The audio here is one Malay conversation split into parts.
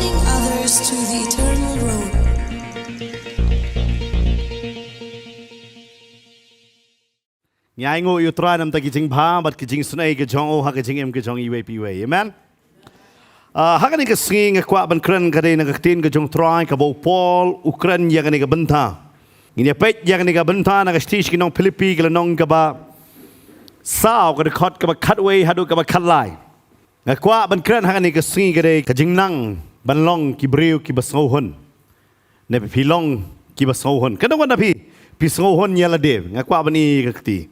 guiding others to the eternal road. Nhai ngô yêu trai nằm tại cái chính phá bật cái chính xuân ấy cái trong ô hoặc cái chính em cái trong iwe piwe, amen. Hak ni cái sing cái qua ban kren cái đây là cái tin cái trong trai cái bộ Paul Ukraine yang ni cái benda, ini pet yang ni cái benda na cái stage cái nong Philippines cái nong cái ba sao cái khot cái ba cutaway hadu cái ba cut line, cái qua ban kren hak ni cái sing cái đây cái chính năng ban long cái brio cái ba sâu hơn, này phi long cái ba sâu hơn, cái đó quan là phi sâu hơn như là đẹp, cái qua ban ni cái tí.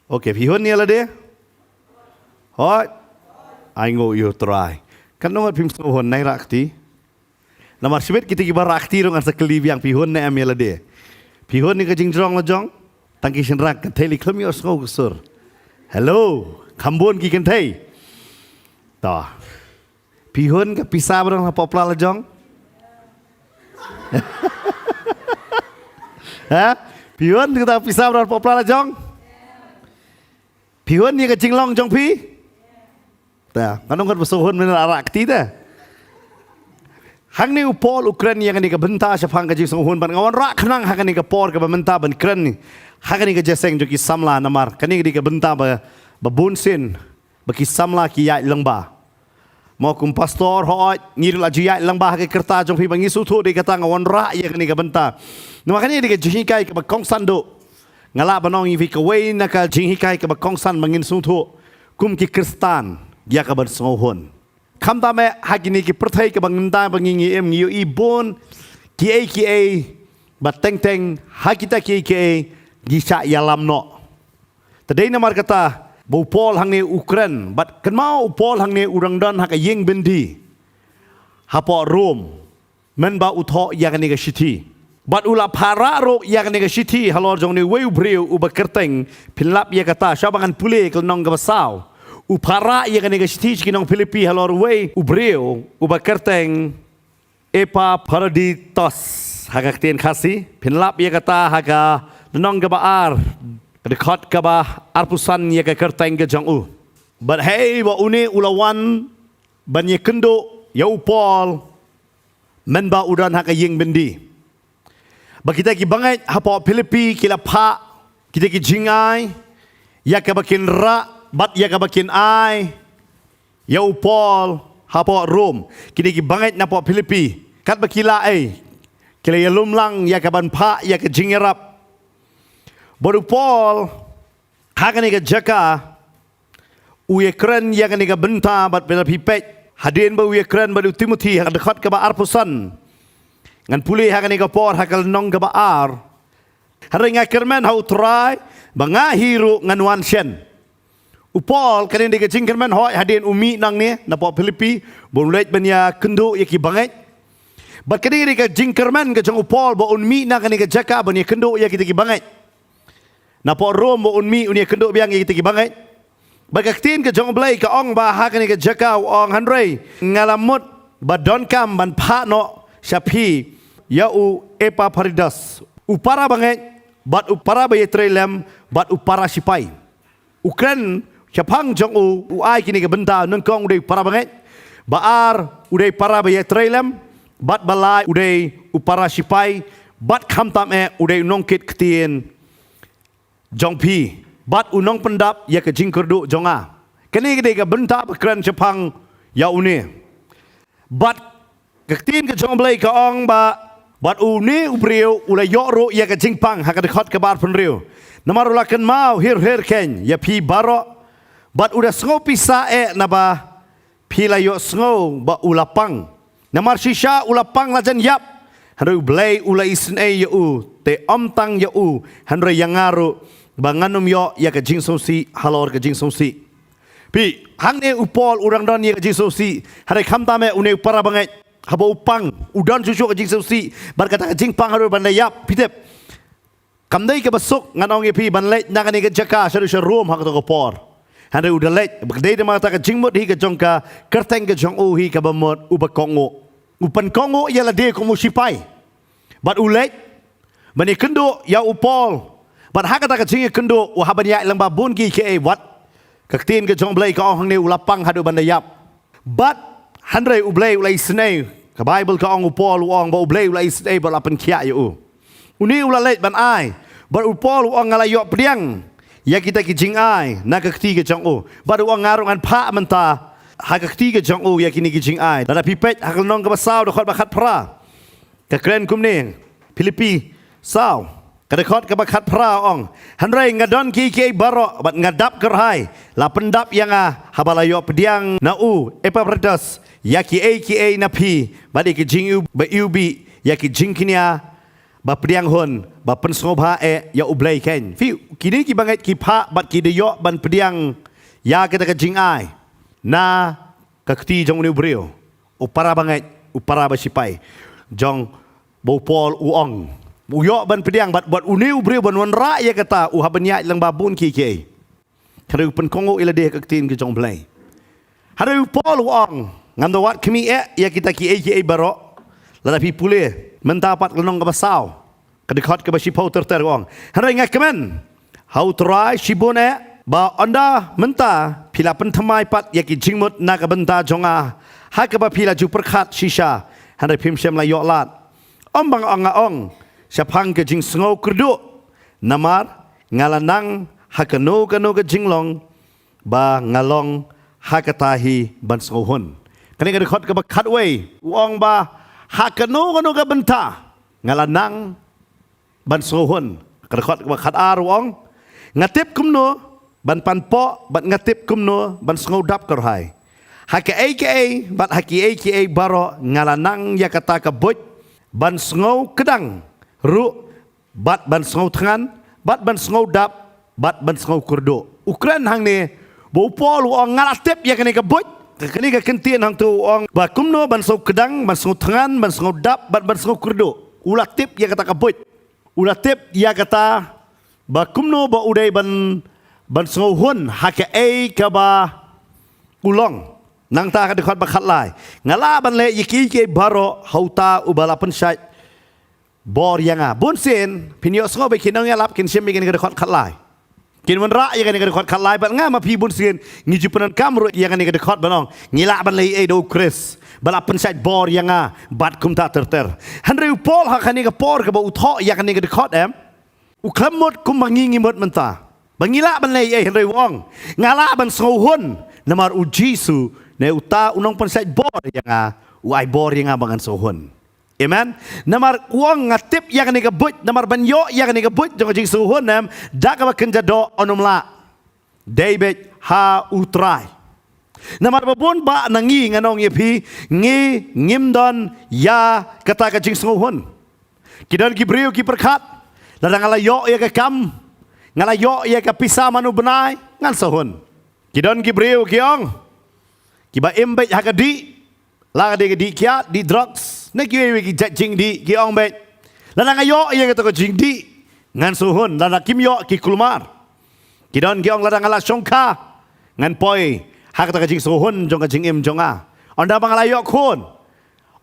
Okay, phi hơn như là đẹp, hỏi, ai ngồi yêu trai, kan nong phim sâu hơn này rakti, nama sebut kita kibar rakti dong asa kelib yang phi hơn này em như là đẹp, phi hơn ni cái jing jong là jong, tăng cái sinh rak cái thầy lịch lâm yêu sâu cái sur, hello, khambon ki cái thầy, to, phi hơn cái pisa berang apa pula là jong, ha, phi hơn kita pisa berang apa pula là jong. Phi hơn ni cái chính long trong phi, ta, kan orang bersau hơn mana arak ti ta. Hang ni Paul Ukraine yang ni cái benda siapa cái chính sau hơn ban ngawan rak kenang hang ni cái Paul cái benda ban Ukraine ni, hang ni cái jaseng jo ki samla namar, kan ni cái benda ba bunsin, ba ki samla ki yai lengba. Mau kum pastor hoi ngir la ji yai lengba cái kerta trong phi ban ngisu thu di kata ngawan rak yang ni cái benda. Nama kan ni cái JINGHIKAI cái KONGSAN do. Ngala banong ivi kaway na ka JINGHIKAI ka KONGSAN mangin sungtho kum ki Kristan ya ka barsngohon kam ta me hagini ki perthai ka banginta bangingi em ngiyo ibon ki ba teng teng hakita ki gisa yalam no tadai na mar kata bo Paul hang ne Ukraine bat kan mau Paul hang ne urang dan hak yeng bendi hapo Rome men ba utho ya ka ni ka shiti Bat ula para ro yang nega shiti halor jong ni weu breu uba kerteng pilap ya kata syabangan pule ke nong gabasau upara yang nega shiti ki nong Filipi halor weu ubreu uba kerteng epa paraditos hagak tien khasi pilap ya kata haga nong gabaar dekat gaba arpusan ya ke kerteng ke jong u but hey ba uni ulawan banye kendo ya Paul men ba udan hak yeng bendi Bakita ki bangai hapo Filipi kila pa kita ki jingai ya ka bakin ra bat ya ka bakin ai ya Paul hapo Rome kita ki bangai na po Filipi kat bakila ai kila ya lumlang ya ka ban pa ya ka jingerap bodu Paul hakani ka jaka uye kren ya ka ni ka benta bat bela pipet hadin ba uye kren badu Timothy hak dekat ka ba arpusan ngan pulih hak ni kapor hakal nong ka baar haringa kermen hau try banga hiru ngan wan shen upol kanin de jing kermen hoi hadin umi nang ni na po Filipi bonlet benya kendo yaki bangai bat kanin de jing kermen ka jong upol bo umi na kanin ka jaka benya kendo yaki tiki bangai na po rom bo umi unia kendo biang yaki tiki bangai bagaktin ka jong blai ka ong ba hak ni ka jaka ong hanrei ngalamut badon kam ban pha no Syapi ya u epa paridas upara banget bat upara baye trelem bat upara sipai Ukraine syapang jong u ai kini ke benda nengkong udai para banget baar udai para baye trelem bat balai udai upara sipai bat khamtam udai nongkit ketien jong pi bat unong pendap ya ke jingkerdu jonga kini ke benda Ukraine syapang ya uni bat Ketin ke jong blai ka ong ba bat uni ubriu ula yoro ya ka jingpang hak dekat ke bar penriu namar ula ken mau hir ken ya pi baro bat udah sngo pisa na ba pi la yo sngo ba ula pang namar shisha ula pang lajan yap hanru blai ula isin ya u te omtang ya u hanru yangaru banganum yo ya ka jingsosi halor ka jingsosi pi hang ne upol urang don ya ka jingsosi hare khamtame une para bangai haba upang udan susu ke jing susi berkata ke jing pang haru bandai yap pitep kamdai ke besuk nganong epi ban let nakani ke jaka sharu sharum hak to por hande udah let berdai de mata ke jing mot hi ke jongka kerteng ke jong hi ke bamot ubakongo upan kongo ya la de ko musipai bat ulet bani kendo ya upol bat hak kata ke jing kendo u haban ya lang babun ki ke wat ke tin ke jong blai ka hang ne ulapang hadu bandai yap bat Handrai ublay ulai senai. Ka Bible ka ong upol uang ba ublay ulai senai ba lapan kia yu. Uni ulalait ban ai. Ba upol uang ngalayok pediang. Ya kita ki jing ai na ka ketiga jong u. Ba uang ngarung an pa menta. Ha ka ketiga jong u ya kini ki jing ai. Da pipet hakal nong ka basau da khot ba khat pra. Ka kren kum ni Filipi sao. Kadekot ke bakat pra ong. Handrai ngadon ki barok bat ngadap kerhai. La pendap yang habalayo pediang na Epaphroditus yaki na pi badi ki jing ba ubi yaki jing kinia ba pediang hon ba pensngobha ya ublai ken. Fi kini ki banget ki pa bat ki deyo ban pediang ya kita ka jing ai. Na kakti jong ni brio. Upara banget upara basipai. Jong bopol uong. Uyok ban pediang buat uniu beri ban wan ra ya kata habanya lang babun ki. Kada pen kongo ila de kaktin ke jong blai. Hada pol wang ngam dawat kami ya kita ki baro. Lada pi pule mentapat lenong ka basau. Kadekot ke basi pauter ter wang. Hada ingat kemen. Hau try shibone ba anda menta pila pentamai pat ya ki jingmut na ka benta jonga. Ha ka ba pila ju perkhat shisha. Hada pim sem la yok lat. Bang ong Siapang ke jing sengau kerdu namar ngalanang hakano kano ke jinglong ba ngalong hakatahi ban sengauhun. Kani ka dekot ke bakat way uang ba hakano kano ke benta ngalanang ban sengauhun. Kadekot ke bakat ar uang ngatip kumno ban panpo bat ngatip kumno ban sengau dap kerhai. Haki bat haki baro ngalanang ya kata ke buj ban sengau kedang. Ru bat ban sengau tangan, bat ban sengau dap, bat ban sengau kurdo. Ukran hang ni bopol uang ngalatip ya kini kebut, kini ke kentian hang tu uang bakumno ban sengau kedang, ban sengau tangan, ban sengau dap, bat ban sengau kurdo. Ulatip ya kata kebut. Ulatip ya kata bakumno ba udai ban sengau hun hake ka ba ulong. Nang ta ka dekot bakat lai. Ngala ban le yiki baro hauta ubala pensyat. Bor yang bunsin pinyo sengau bikin nong yalap kin sim bikin kedekot khatlai kin menra yang kedekot khatlai bat nga ma pi bunsin ngiju penan kamru yang kedekot banong ngila ban lei do Chris bala pensat bor yang bat kum ta terter handre pol ha khani ka por ka ba utho yang kedekot u klamot kum mangingi mot menta bangila ban lei handre wong ngala ban sengau hun namar u jisu ne uta unong pensat bor yang u ai bor yang bangan sohun. Amen. Namar uang ngatip yang ni kebut, namar banyo yang ni kebut jong jing suhun nam dak ba kenjado onumla. David ha utrai. Namar babun ba nangi nganong yepi ngi ngimdon ya kata ka jing suhun. Kidan kibriu ki perkat. Ladang alayo ya ka kam. Ngalayo ya ka pisa manu benai ngan suhun. Kidan kibriu kiong. Kiba imbet hakadi. La de di kia di drugs. Nak kiwe ki jing di ki ong bet. Lana ngayo iya kata ko jing di ngan suhun lana kim yo ki kulmar. Kidon ki ong lana ngala songka ngan poi hak kata jing suhun jong ka jing im jonga. Onda bangalayo kun.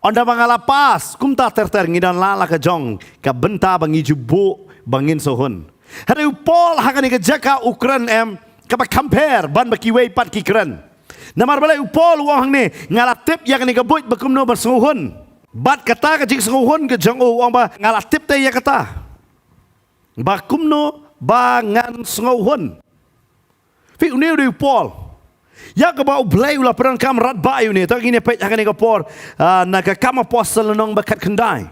Onda bangala pas kumta terter ngidan lala ka jong ka benta bangi jubu bangin suhun. Hari upol hak ni ka jaka ukran ka ba compare ban ba kiwe pat ki kran. Namar balai upol wang ni ngalatip yang ni ka buit bakumno bersuhun. Bat kata ke jing senguhun ke jang uang ba ngalatip te ya kata. Ba kumno ba ngan senguhun. Fi uniu di pol. Ya ke ba ublai ulah perang kam rat ba uni tak ini pet akan ke por na ka kam apostle nong bakat kendai.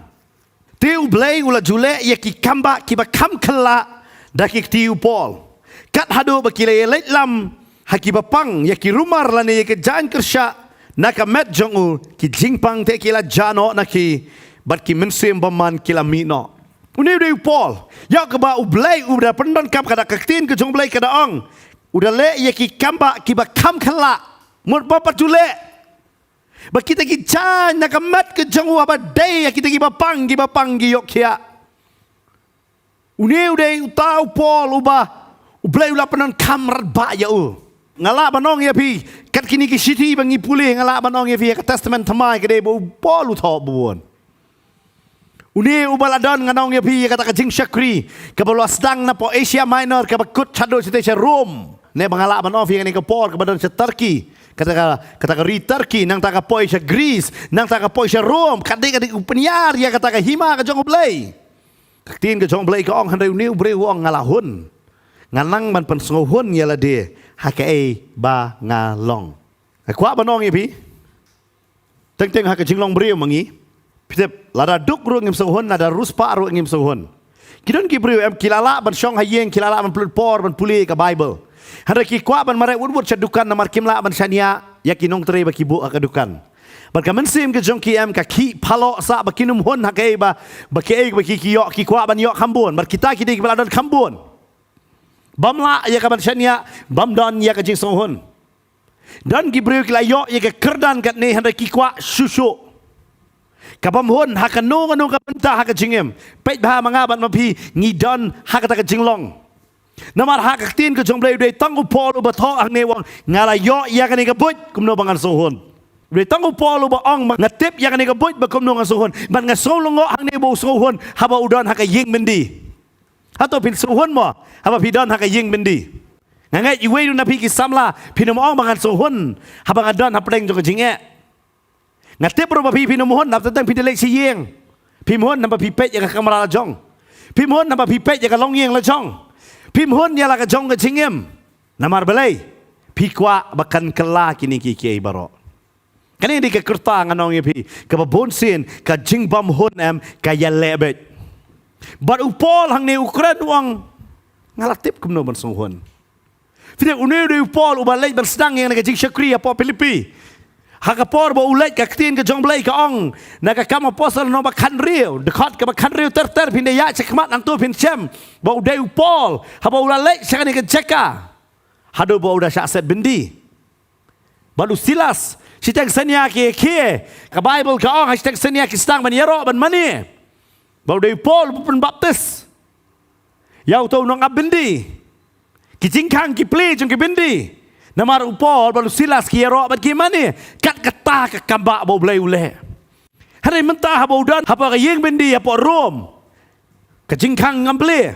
Ti ublai ulah jule ya ki kamba ki ba kam kala dak ti upol. Kat hadu ba kile let lam hakiba pang ya ki rumar lane ya ke jan kersya naka met jongu ki jingpang te kila jano naki bat ki mensim baman kila mino. Uni udah Paul. Ya keba ublai udah pendon kam kada kaktin ke jong blai kada ong. Udah le ya ki kamba ki ba kam kala. Mut bapa jule. Ba kita ki jan naka met ke jongu apa day ya kita ki bapang ki yok kia. Uni udah utau Paul ubah ublai ulah pendon kam rat ba ya ngala banong ya pi kat kini ki city bangi pulih ngala banong ya pi ka testament thamai kede bo polu tho buon uni ubaladon nganong ya pi kata ka jing shakri ka balas dang na po Asia Minor ka bakut chado site Rome ne bangala banong fi ngani ka por ka badon se Turkey kata ri Turkey nang taka poi sya Greece nang taka poi sya Rome kadik upanyar ya kata hima ka jong blai tin ka jong blai ka ong handai niu breu ong ngalahun nganang man pen ngohun ya la de hakai ba ngalong kwa banong ya pi teng hak jinglong breu mangi pitep lada duk ru ngim sohun ada ruspa ru ngim sohun kidon ki breu em kilala ban syong hayeng kilala ban plur ban puli ka Bible Hara ki kwa ban marai urwur cadukan namar kimla ban syania ya ki Nongthymmai ba ki bu akadukan. Ban ka mensim ke jong ki em ka ki palo sa ba kinum hon hakai ba ke ba ki yo ki kwa ban yo khambun bar kita ki dik baladon khambun. Bamla ya ka ban syania bam don ya ka jing sohon. Dan ki breu ki la yo ya ka kerdan kat ne hara ki kwa susu. Ka bam hon hakanu nganu ka benta hak jingem. Pet ba mangaban mapi ngidon hak ta ka jinglong. Namar hak tin ke jong blai dei tang upol uba tho ang ne wang ngala yo ya kan ga buj kumno bangan sohon dei tang upol uba ong ngatip ya kan ga buj ba kumno ngan sohon ban nga solongo ang ne bo sohon haba udon hak ying mendi hato pin sohon mo haba pidon hak ying mendi ngangai iwe na pi ki samla pinom ong bangan sohon haba ngadon hapreng jong jinge ngatip ro ba pi pinom hon nap tang pidelek si yeng pimhon napa pi pet ya ka kamera jong pimhon napa pi pet ya ka long yeng la jong Pim hon ya la ka jong ka jingem namar balai pikwa bakan kala kini ki kiai baro kani di ka kurta nganong ye pi ka babon sin ka jingbam hon em ka ya lebet bar upol hang ne ukran wang ngalatip kumno ban song hon fide une de upol ubalai ban sedang yang ka jing syakri apa Filipi hakapor ba ulet ka tin ka jong blai ka ong na ka kam apostle no ba khan riu de khot ka ba khan riu ter pin de ya chekmat nang tu pin chem ba udai upol ha ba ulalek sakani ka cheka hado ba uda syak set bendi balu silas sitang senia ki ka Bible ka ong hashtag senia ki stang ban yero ban mani ba udai upol pun baptis yau tu nong abendi ki jingkang ki ple jong ki bendi namar upol balu silas ki ro bat ki mani kat kata ka kamba bo blai ule hari mentah bo dan apa ka yeng bendi apa rom ka jingkang ngamble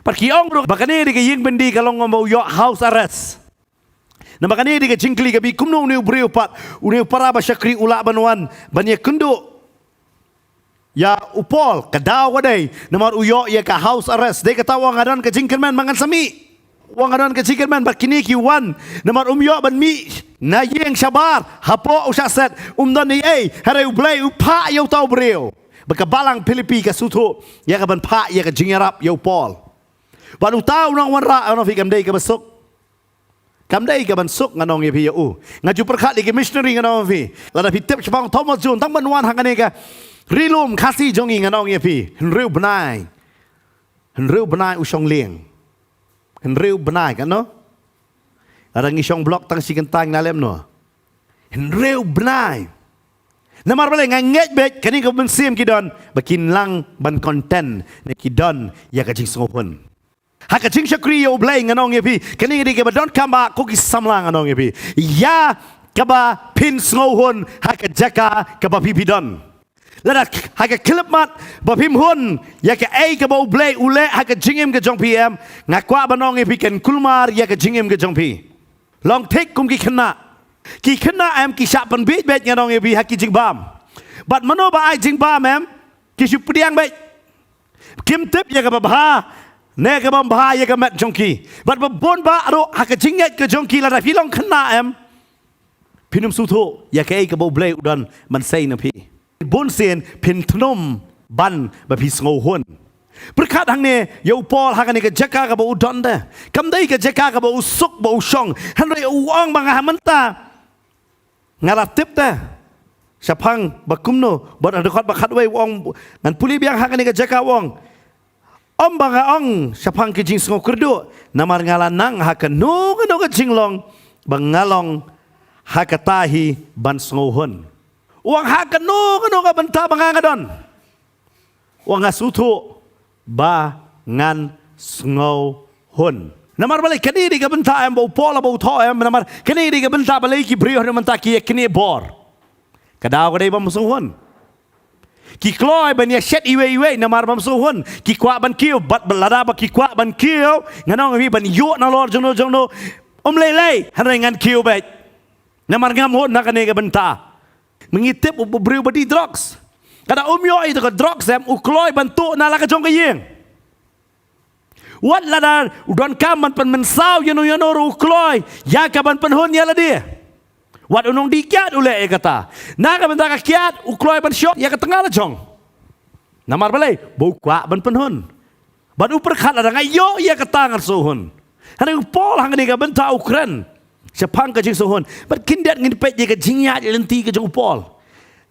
pat ki ong ro bakane di ka yeng bendi ka long mo yo house arrest na bakane di ka jingkli ka bi kumno ni breu pat une para ba syakri ula banwan banye kundu ya upol ka daw wadai namar uyo ya ka house arrest de ka tawang adan ka jingkerman mangan sami wang adan ka jingkerman bat kini ki wan namar umyo ban mi na yeng sabar hapo usah set dan ni hare ublai upa yo tau breu baka balang Filipi ka sutu ya ka ban pa ya ka jingerap yo pol ban utau nang wanra ono fi kamdei ka basuk kamdei ka ban suk nganong ye pi yo ngaju perkhat di missionary nganong fi lada fi tip chapang Thomas Jun tang ban wan hangane ka rilum khasi jongi nganong ye pi henreu benai usong lieng henreu benai kan no ada ngisong blok tang si kentang nalem no henreu benai namar bale nganget bet kani ka bensim kidon bakin lang ban konten ne kidon ya ka jing songpun ha ka jing syakri yo blai nganong ye pi kani di ka don kamba ko ki samlang nganong ye pi ya ka ba pin sngohun ha ka jaka ka ba pipidon lada haka klip mat ba pim hun ya ka ka ba blai ule haka jingim ka jong pm ngakwa banong e piken kulmar ya ka jingim ka jong pi long tek kum ki khna am ki sha pan bit bet nganong e bi haki jing bam bat mano ba ai jing bam em ki su pdiang bet kim tip ya ka ba bha ne ka bam bha ya ka mat jong ki bat ba bon ba ro haka jinget ka jong ki lada fi long khna em pinum su tho ya ka ba blai udan man sai na pi bun sen pin tnom ban ba pi sngo hon perkat hang ne yo pol hang ne ka jaka ka ba udon da kam dai ka jaka ka ba usuk ba usong han re uang bang ha manta ngala tip da sapang ba kumno ba ada khat ba khat wei wong nan puli biang hang ne ka jaka wong om bang ong sapang ki jing sngo kurdu namar ngala nang ha ka no ka jinglong bang ngalong ha ka tahi ban sngo hon uang hak kanu ka benta bangangadon uang asutu ba ngan sngow hun namar balik kani di ka benta em bau pola bau tho em namar kani di ka benta balik ki brio ni menta ki kini bor kadaw ka dai bam suhun ki kloy ban ya shet iwe namar bam suhun ki kwa ban kiu bat balada ba ki kwa ban kiu nganong wi ban yu na lor jono lei han ngan kiu bet Namar ngamot nak kene ke benta. Mengitip beriu badi drugs. Kada umyo itu ke drugs em ukloi bantu nala ke jong ke yeng. Wat lada udon kaman pen mensau yano ru ukloi ya kaban penhun ya dia. Wat unong dikiat ule kata. Nak benta ka kiat ukloi ban syok ya ke tengah la jong. Namar balai bau kwa ban penhun. Ban uperkat ada ngayo ya ke tangan suhun. Hana upol hang ni ke benta ukren. Siapang ke jing suhun. Bat kindat ngin pet je ke jingyat lenti ke jong upol.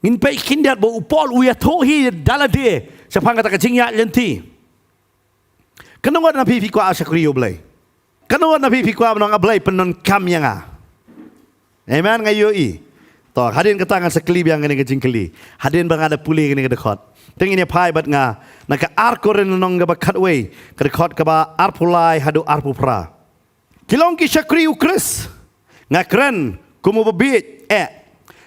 Ngin pet kindat bo upol uya tohi dala dia. Siapang kata ke jingyat lenti. Kenapa nabi fikwa asyakriyo belai? Kenapa nabi fikwa menang belai penon kam yang ah? Amen ngayo i. Toh hadirin ketangan sekelib yang ngene ke jingkeli. Hadirin bang ada pulih ngene ke dekot. Tengin ya pai bat nga. Naka arkoren nong ke bakat way. Ke dekot ke ba arpulai hadu arpupra. Kilong ki syakriyo kris. Ngakren kumu bebit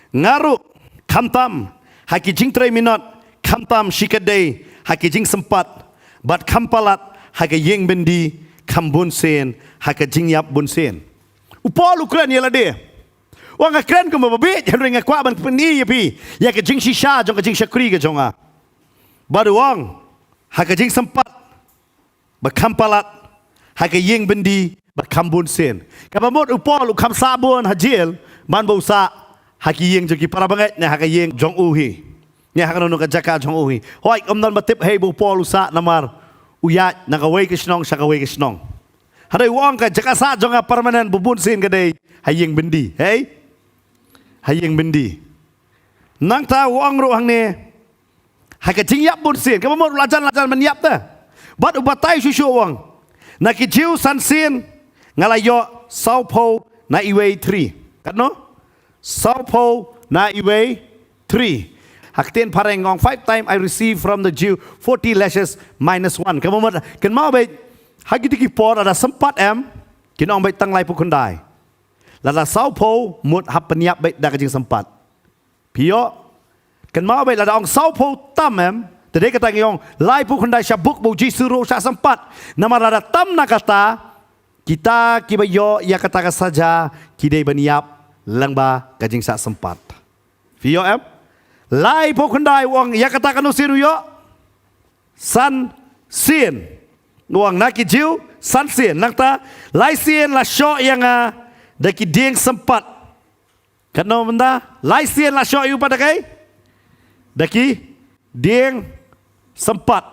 ngaru kamtam haki jing 3 minut kamtam shikadei haki jing sempat bat kampalat haki yeng bendi kambun sen haki jing yap bun sen upol ukren yala de wang ngakren kumu bebit henry ngakwa ban peni yapi ya ke jing shisha jong ke jing syakri ke jonga baru wang haki jing sempat bat kampalat haki yeng bendi berkambun sen. Kapamot upol ukam sabun hajil man bausa haki yeng joki para banget ne haki yeng jong uhi. Ne hakano no kajaka jong uhi. Hoi omdan batip hey bu pol usa namar uyat nakaway kisnong sakaway kisnong. Hadai wong ka jaka sa jonga permanen bubun sen kadai hayeng bendi. Hey. Hayeng bendi. Nang ta wong ru hang ne haki jing yap bun sen. Kapamot lajan man yap ta. Bat ubatai susu wong. Nakijiu san sen ngalayo saupo na iwe 3 katno saupo na iwe 3 hakten pareng ngong 5 time I receive from the Jew 40 lashes minus 1 kamu mat kan mau be hagiti ki por ada sempat kinong be tang lai pukundai lala saupo mut hap penyap be da kajing sempat pio kan mau be lada ong saupo tam tadi kata ngong lai pukundai syabuk bu jisuro sya sempat nama lada tam nakata kita kibayo ya katakan saja kidai baniap langba kajing sak sempat. Vio lai pokondai wong ya katakan usiru yo san sin wong naki jiu san sin nakta lai sin la syo yang daki ding sempat. Kano benda lai sin la syo yu pada kai daki ding sempat.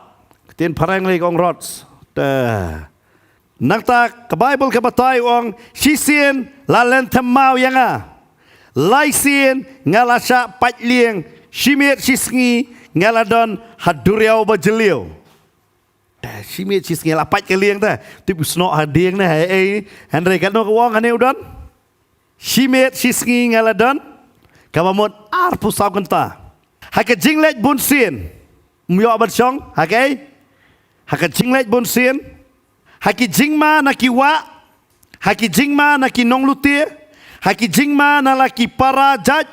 Ketien parang lagi ong rods. Nakta ke Bible ke batai wong sisien la lentemau yang laisien ngalasha patlieng shimit sisngi ngaladon haduriau bajeliu shimit sisngi la pat kelieng ta tip sno hadieng na Henry kan no wong ane udon shimit sisngi ngaladon kamamot arpu saugenta haka jinglet bunsin myo abatchong hakai haka jinglet bunsin haki jingma na kiwa, haki jingma na kinonglutir, haki jingma na laki para jaj,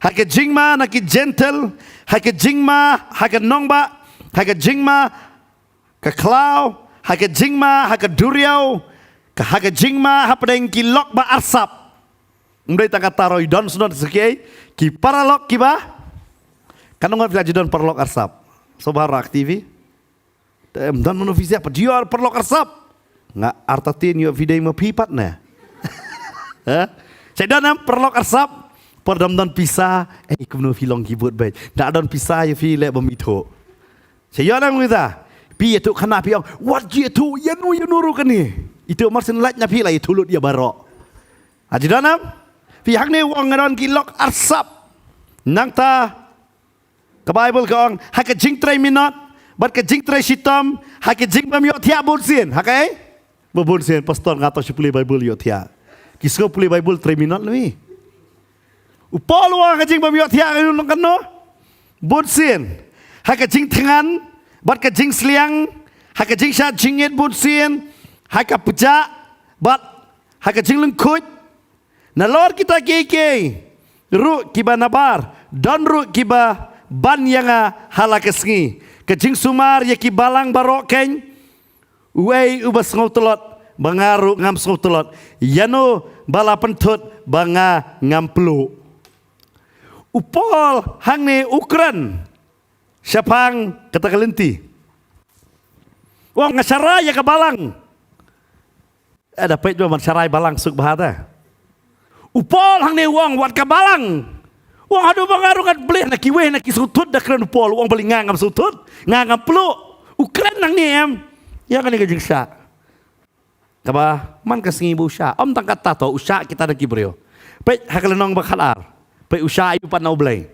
haki jingma na ki gentle, haki jingma haki nongba, haki jingma ka klau, haki jingma haki duriau, haki jingma hapadeng ki lok ba arsap. Mdai tangka taroi don sunod sekei ki para lok ki ba? Kanong ngap don perlok arsap. Sobarak TV. Dan menofisia apa dia perlok arsap. Nga artatin yo video mo pipat na. Saya dan perlok arsap perdam dan pisah kumno filong kibut baik. Dak dan pisah yo file bemito. Saya dan kita pi itu kana pi what je tu yanu nuru kan ni. Itu marsin latnya pi la itu lut dia barok. Aji dan pi hak ni wong ngadon kilok arsap. Nang ta ke Bible kong hak jing 3 minut bat ke jing 3 sitam hak jing bam yo tiap bunsin hakai babun sen pastor ngato si puli Bible yo tia. Kisko puli Bible 3 minut ni. Upol wa kajing bam yo tia kan no. Bun sen. Ha kajing tengan, bat kajing sliang, ha kajing sha jingit bun sen, ha ka puja, bat ha kajing lengkut. Na lor kita keke. Ru kiba nabar, don ru kiba ban yang halakesngi. Kajing sumar ya kibalang barokeng. Uai ubas ngau telot, mengaru ngam ngau telot. Yano bala pentut banga ngamplu. Upol hang ni ukran. Syapang kata kelenti. Wang ngasarai ya kabalang. Dapat juga mensarai balang suk bahata. Upol hang ni wang wat kabalang. Wang adu bangaru kan boleh nak kiweh nak kisutut dah keren upol. Wang beli ngangam sutut, ngangam peluk. Ukran hang ni ya kan ni kejeng syak. Kaba man kasingi bu syak. Om tangkat tato usyak kita nak kibrio. Pek hakalenong bakalar. Pek usyak iu pan nau blay.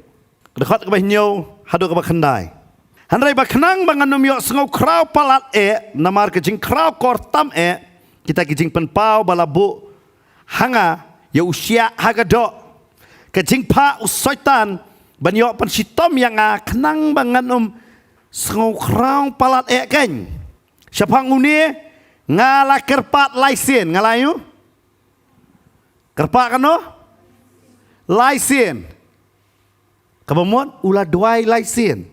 Dekat kaba hinyau hadu kaba kendai. Handrai baknang bangan numyok sengau krau palat namar kejing krau kortam kita kejing penpau balabu hanga ya usia hagadok kejing pa usoitan banyok pensitom yang kenang bangan sengau krau palat kan siapang uni ngala kerpat laisin ngalayu kerpat kan no laisin kabamot ulah duai laisin.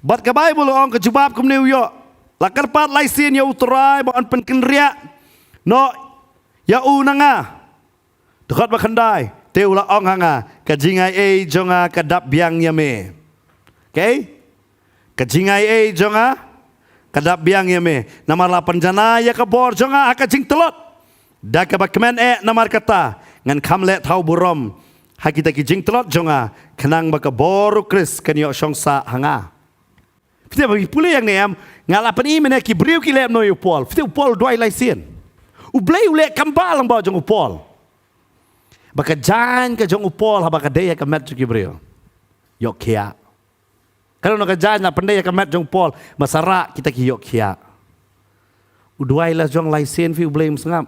Bat kabai bulu ong kejubab kum New York. Lakar pat laisin ya uterai baon penkenriak. No ya unanga. Dekat bakandai. Teula ong hanga. Kajingai jonga kadap biang yame. Okay? Kajingai jonga kadap biang yame. Namar lapan jana ya kabor jonga akajing telot. Da kabakmen namar kata. Ngan kamlet tau burom. Hakita kijing telot jonga. Kenang bakaboru kris kanyo syongsa hanga. Kita bagi pula yang ni ngalapan ini mana kibriu kilap no upol. Kita upol dua laisin. Ublay ulek kambal ang bawa jong upol. Baka jan ka jong upol habaka daya ka met kibriu. Yok kia. Kalau nak jan na pandai ka met jong upol masara kita ki yok kia. Udua ilas jong laisin fi ublay msengap.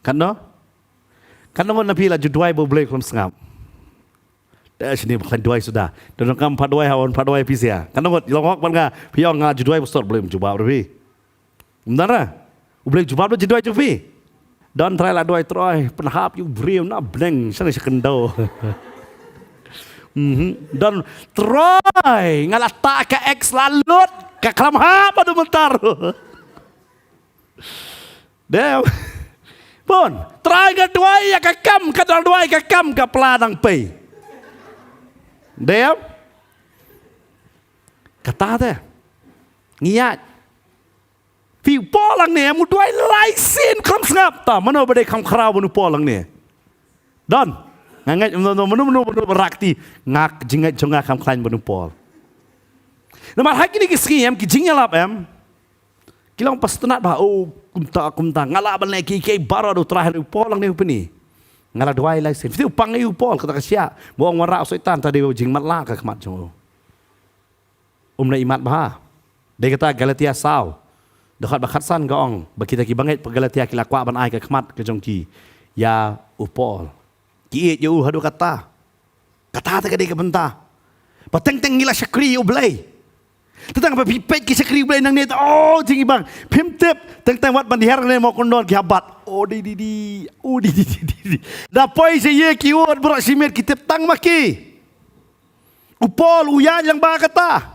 Kan no? Kan no na pila judua ublay kum sengap. Sini bukan dua sudah. Dan kam 4 hawan 4 pisia. Kan ngot longok bangga piong ngaju dua besar belum coba berbi. Benar ah? Boleh coba do dua cupi. Dan try lah dua troy penahap you brim na bleng sana sekendo. Dan troy ngalata ka X lalut ka kelam ha pada bentar. Dem. Pun try ka dua ya ka kam ka dua ka kam ka peladang pe. Dia kata dia niat fi polang ni mu dua laisin kam sengap ta mana bade kam khrau banu polang ni don ngangat menu berakti ngak jingat jonga kam klain banu pol nama hak ni kiski ki jingnya lap kilong pas tenat ba kumta ngalaban lagi ke baro do terakhir polang ni upeni ngala dua laisin fitu pangai upol kata kasya buang warak soitan tadi jing matla ka kemat jo na imat bah dia kata Galatia saw dekat bakatsan gaong bakita ki banget Galatia ki lakwa ban ai ka kemat ke jongki ya upol ki yo hadu kata ta ka dia ka benta pateng teng ngila syakri ublay tentang apa pipet ki syakri ublay nang net jing ibang pimtep tentang wat bandihar ne mo kondon ki habat di da poi se ye ki word bro simir kitip tang maki upol uyan yang ba kata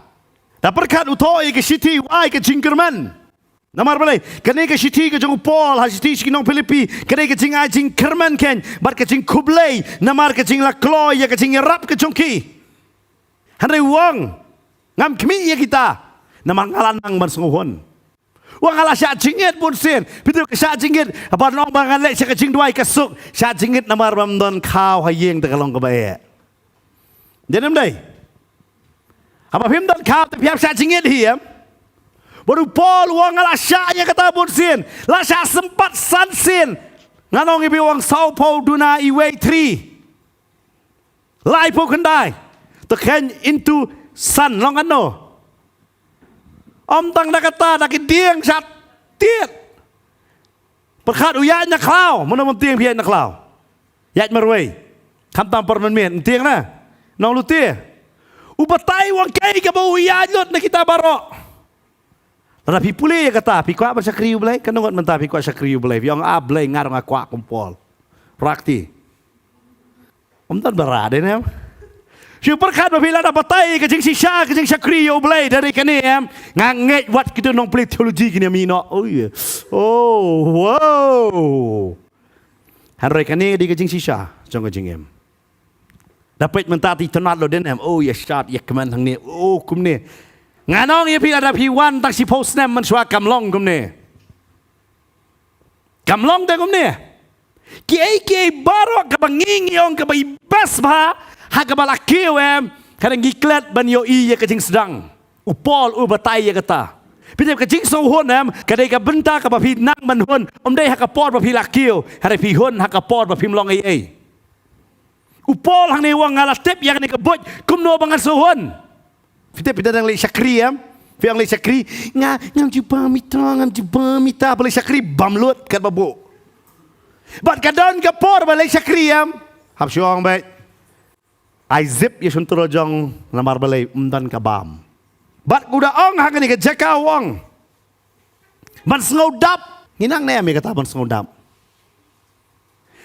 da perkat utoi ke city wai ke jingkerman namar balai kene ke city ke jong upol ha city ki nong Filipi kene ke jing ai jing kerman ken bar ke jing kublai namar ke jing la kloy ya ke jing rap ke jongki hanre wong ngam kmi ya kita namang ngalanang bersenguhun wang ala syak jingit pun sin pitu ke syak jingit apa nong bangan lek syak jing duai kesuk syak jingit namar ramdon kau hayeng te kalong ke bae janam dai apa pim don kau te piap syak jingit hiam baru pol wang ala syaknya kata pun sin la syak sempat san sin nganong ibi wang Sao Paulo duna iway 3 lai po kendai to ken into sun long ano om tang nak kata nak dieng sat tiet perkat uyanya klau mana tieng pian nak klau yat merway kam tam permen tieng na nong lu tie ubatai wang kai ka bau uyanyot na kita barok tapi pule ya kata pi kwa bersakri ulai kan ngot mentah pi kwa sakri ulai yang ablai ngarang akwa kumpol rakti om tan berade ne si perkat bila ada batai ke jing sisha ke jing sakri ulai dari kene nganget wat kita nong plik teologi kini mino oh yeah oh wow Hari kani di kejing sisa jong kejing em. Dapat mentati tenat lo den em. Oh ya start ya keman thang ni. Oh kum ni. Nganong ya pi ada pi wan tak si post nem man swa kamlong kum ni. Kamlong dah kum ni. Ki barok ka banging yong ka bai bas ba ha ka balakiw em. Kadang giklet ban yo i ya kejing sedang. Upol ubatai ya kata. Bila kejing sohon em, kadai ka benta ka bapi nang manhun, dai hakapor bapi lakiu, hari pi hun hakapor bapi mlong ai. Upol hang ni wang ngalatip yang ni kebut, kumno bangan sohon. Kita dang le syakri em, piang le syakri, ngam jiba mita boleh syakri bamlut kat babu. Bat kadon kapor boleh syakri em, hab syong baik. Ai zip ya suntur jong lamar boleh umdan kabam. Bat kuda ong hang ni ke jaka wong. Man sngodap. Nginang ne ami kata man sngodap.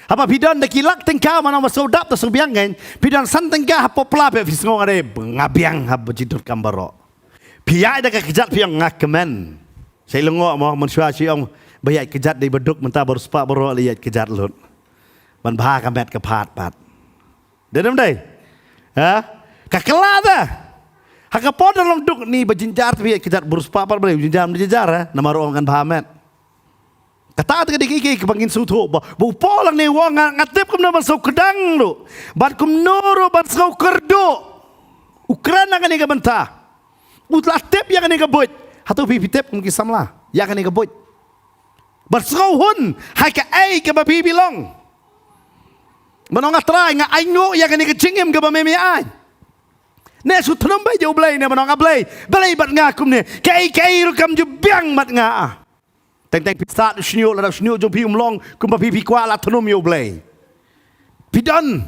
Apa pidon de kilak tengka man ma sngodap ta subiang ngen. Pidon san tengka hapo pla pe fisngong ade ngabiang hab jidur kambaro. Pia de ka kejat piang ngakemen. Shillong mo man syua siong bayat kejat di beduk menta baru spa baro liat kejat lut. Man bha ka met ka phat pat. Dedem dai. Ha? Ka kela ta. Hakapon dalam duk ni berjinjar tapi kejat burus papar boleh berjinjar nama orang kan pahamet. Kata tu kiki kebangin sutu, bu polang ni wong ngatip kum nama sau kedang lu, bat kum nuru bat sau kerdu, Ukraina kan ni kebenta, utlah tip yang ni kebut, hatu pipi tip kum kisam lah, yang kan ni kebut, bat sau hun, hai ke ai ke babi bilong, menong atrai ngai ainu yang kan ni kecingim ke bamemi ai. Ne su thnum bai jo blai ne manong ablai blai bat nga kum ne kai rukam ju biang mat nga teng pisat snyo la snyo jo pi umlong kum pa pi kwa la thnum yo blai pidon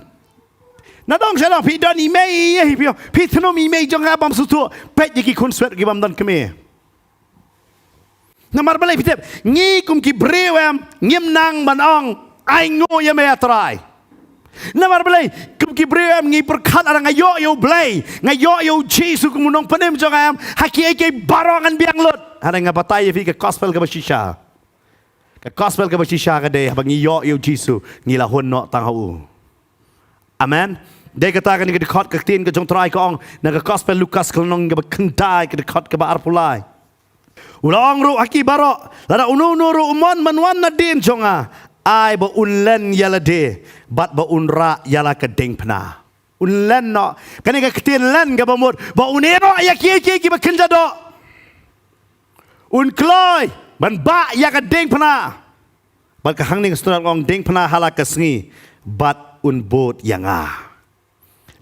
na dong sela pidon i mei pi thnum i mei jo nga bam su tu pet ki kun swet ki bam dan keme na mar blai pitep ngi kum ki brewam ngim nang manong ai ngo ya me atrai Namar belai, kum kibriam ngi perkat orang ngayo yo belai, ngayo yo Jesu kumunong panem jongam, haki eke barongan biang lut. Ada ngapatai fi ke gospel ke basisha. Ke gospel ke basisha ke deh, bang ngayo yo Jesu ngilahun no tangau. Amen. Dia katakan ke dekat ke tin ke jong try ke ong, na ke gospel Lukas ke nong ke kentai ke dekat ke ba arpulai. Ulang ru haki barok, lada unu ru umon manwan na din jonga. Ai ba unlen yala de bat ba unra yala ka deng pna unlen no kani ka ketin len ga ba mut ba unero ya ki ba kenja do un kloi ban ba ya ka deng pna bat ka hang ning stra ngong deng pna hala ka sngi bat un bot yanga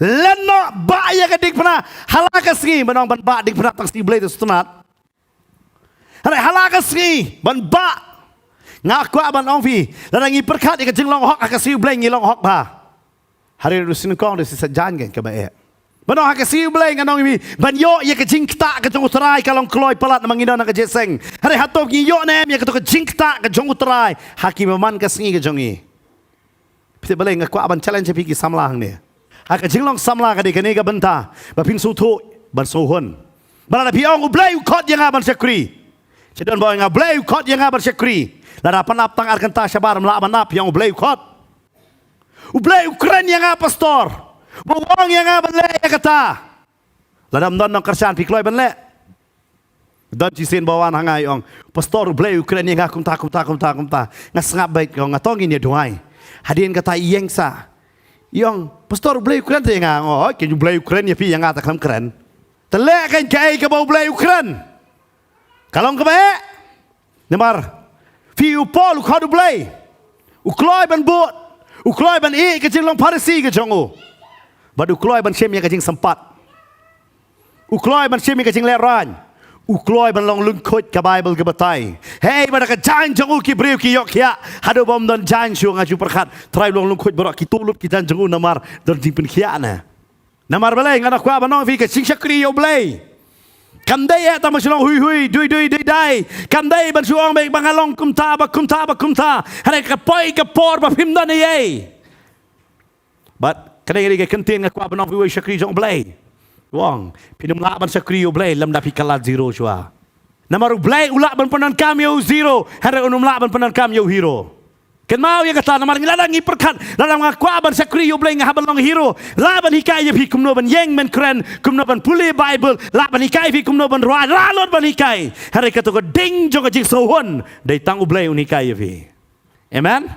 len no ba ya ka deng pna hala ka sngi banong ban ba deng pna tang sti blai tu stunat hala ka sngi ban ba ngaku aban ong fi larangi perkat ke jinglong hok akasiu bleng ngilong hok ba hari rusin kong desi sajan gen ke bae bano akasiu bleng anong mi ban yo ye ke jingta ke jong utrai kalong kloi palat mangina ke jeseng hari hatop ngi yo nem ye ke to ke jingta ke jong utrai hakim man ke sngi ke jongi pite baleng ngaku aban challenge pi ki samlang ne ha ke jinglong samla ke de ke ne ke benta ba pin su thu ban so hon bala pi ong blai khot yang aban sekri chedon boy nga blai khot yang aban sekri Lara panap tang arkanta syabar mla manap yang ublay ukot. Ublay ukran yang pastor. Bawang yang banle kata. Lara mdon nang kersan pikloi banle. Dan cisin bawan hangai ong pastor ublay ukran yang kumta. Ngasngap baik ong ngatongin ya duai. Hadin kata iyengsa. Yong pastor ublay ukran te yang oh ke ublay ukran ya pi yang ngata klam keren. Telek kan kai ke bau ublay ukran. Kalong ke bae. Nemar Fi upol ukadu blay, ukloi ban bot, ukloi ban ke jinglong parisi ke jongo, bad ukloi ban shem ya ke jing sempat, ukloi ban shem ya ke jing leran, ukloi ban long lungkut ke Bible ke batai. Hey pada ke jan jongo ki briu ki yok ya, hado bom don jan shu ngaju perkat, try long lungkut berak ki tulut ki jan jongo namar don jingpen kia na, namar balai nganak kwa banong fi ke sing syakri yo blay. Kamdai ya tamu Shillong hui dui dai kamdai ban suong baik bangalong kumta hari kapoi kapor ba pimdan ye but kadai ke kentin ngakwa banong hui syakri jong blai wong pinum la ban syakri yo blai lam dapi kalat zero shwa namaru blai ulak ban panan kam yo zero hari unum la ban panan kam yo hero Kan mau ya kata namar ngiladang ngiperkat dalam ngakwa ban sakri yo bleng ngahaban long hero laban hikai ya pi kumno ban yeng men kren kumno ban puli bible laban hikai pi kumno ban roi ralot ban hikai hari kata ko ding jo jing sohon dai tang ublei unikai ya pi amen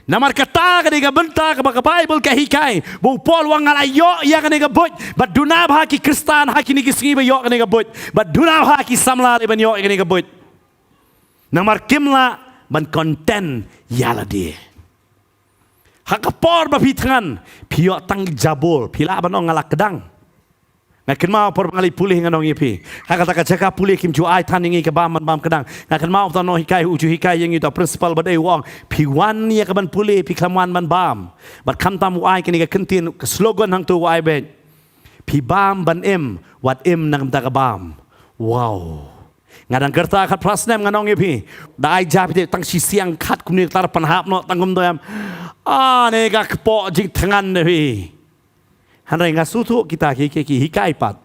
namar kata ka diga benta ka bible ka hikai bu pol wang ngalayo ya ka diga bot but dunab ha ki kristan ha ki ni kisngi yo ka diga bot but dunab ha ki samla ban yo ka diga bot namar kimla ban konten yala dia. Hakapor bapitangan pio tang jabol pila banong ngalak kedang. Ngaken mau por ngali pulih nganong yepi. Hakata ka jaka pulih kim ju ai tan ngi ka bam kedang. Ngaken mau tano hikai uju hikai yang itu principal badai wong piwan ya ka ban pulih pi klamwan ban bam. Bat kam tamu ai kini ka kentin slogan hang tu ai be. Pi bam ban em wat em nang ta ka bam. Wow. Ngadang kerta kat prasnem nganong yepi dai japi tang si siang kat kumni tar panhap no tangum doyam ne ga kpo jing tangan nepi hanai ngasutu kita ki hikai pat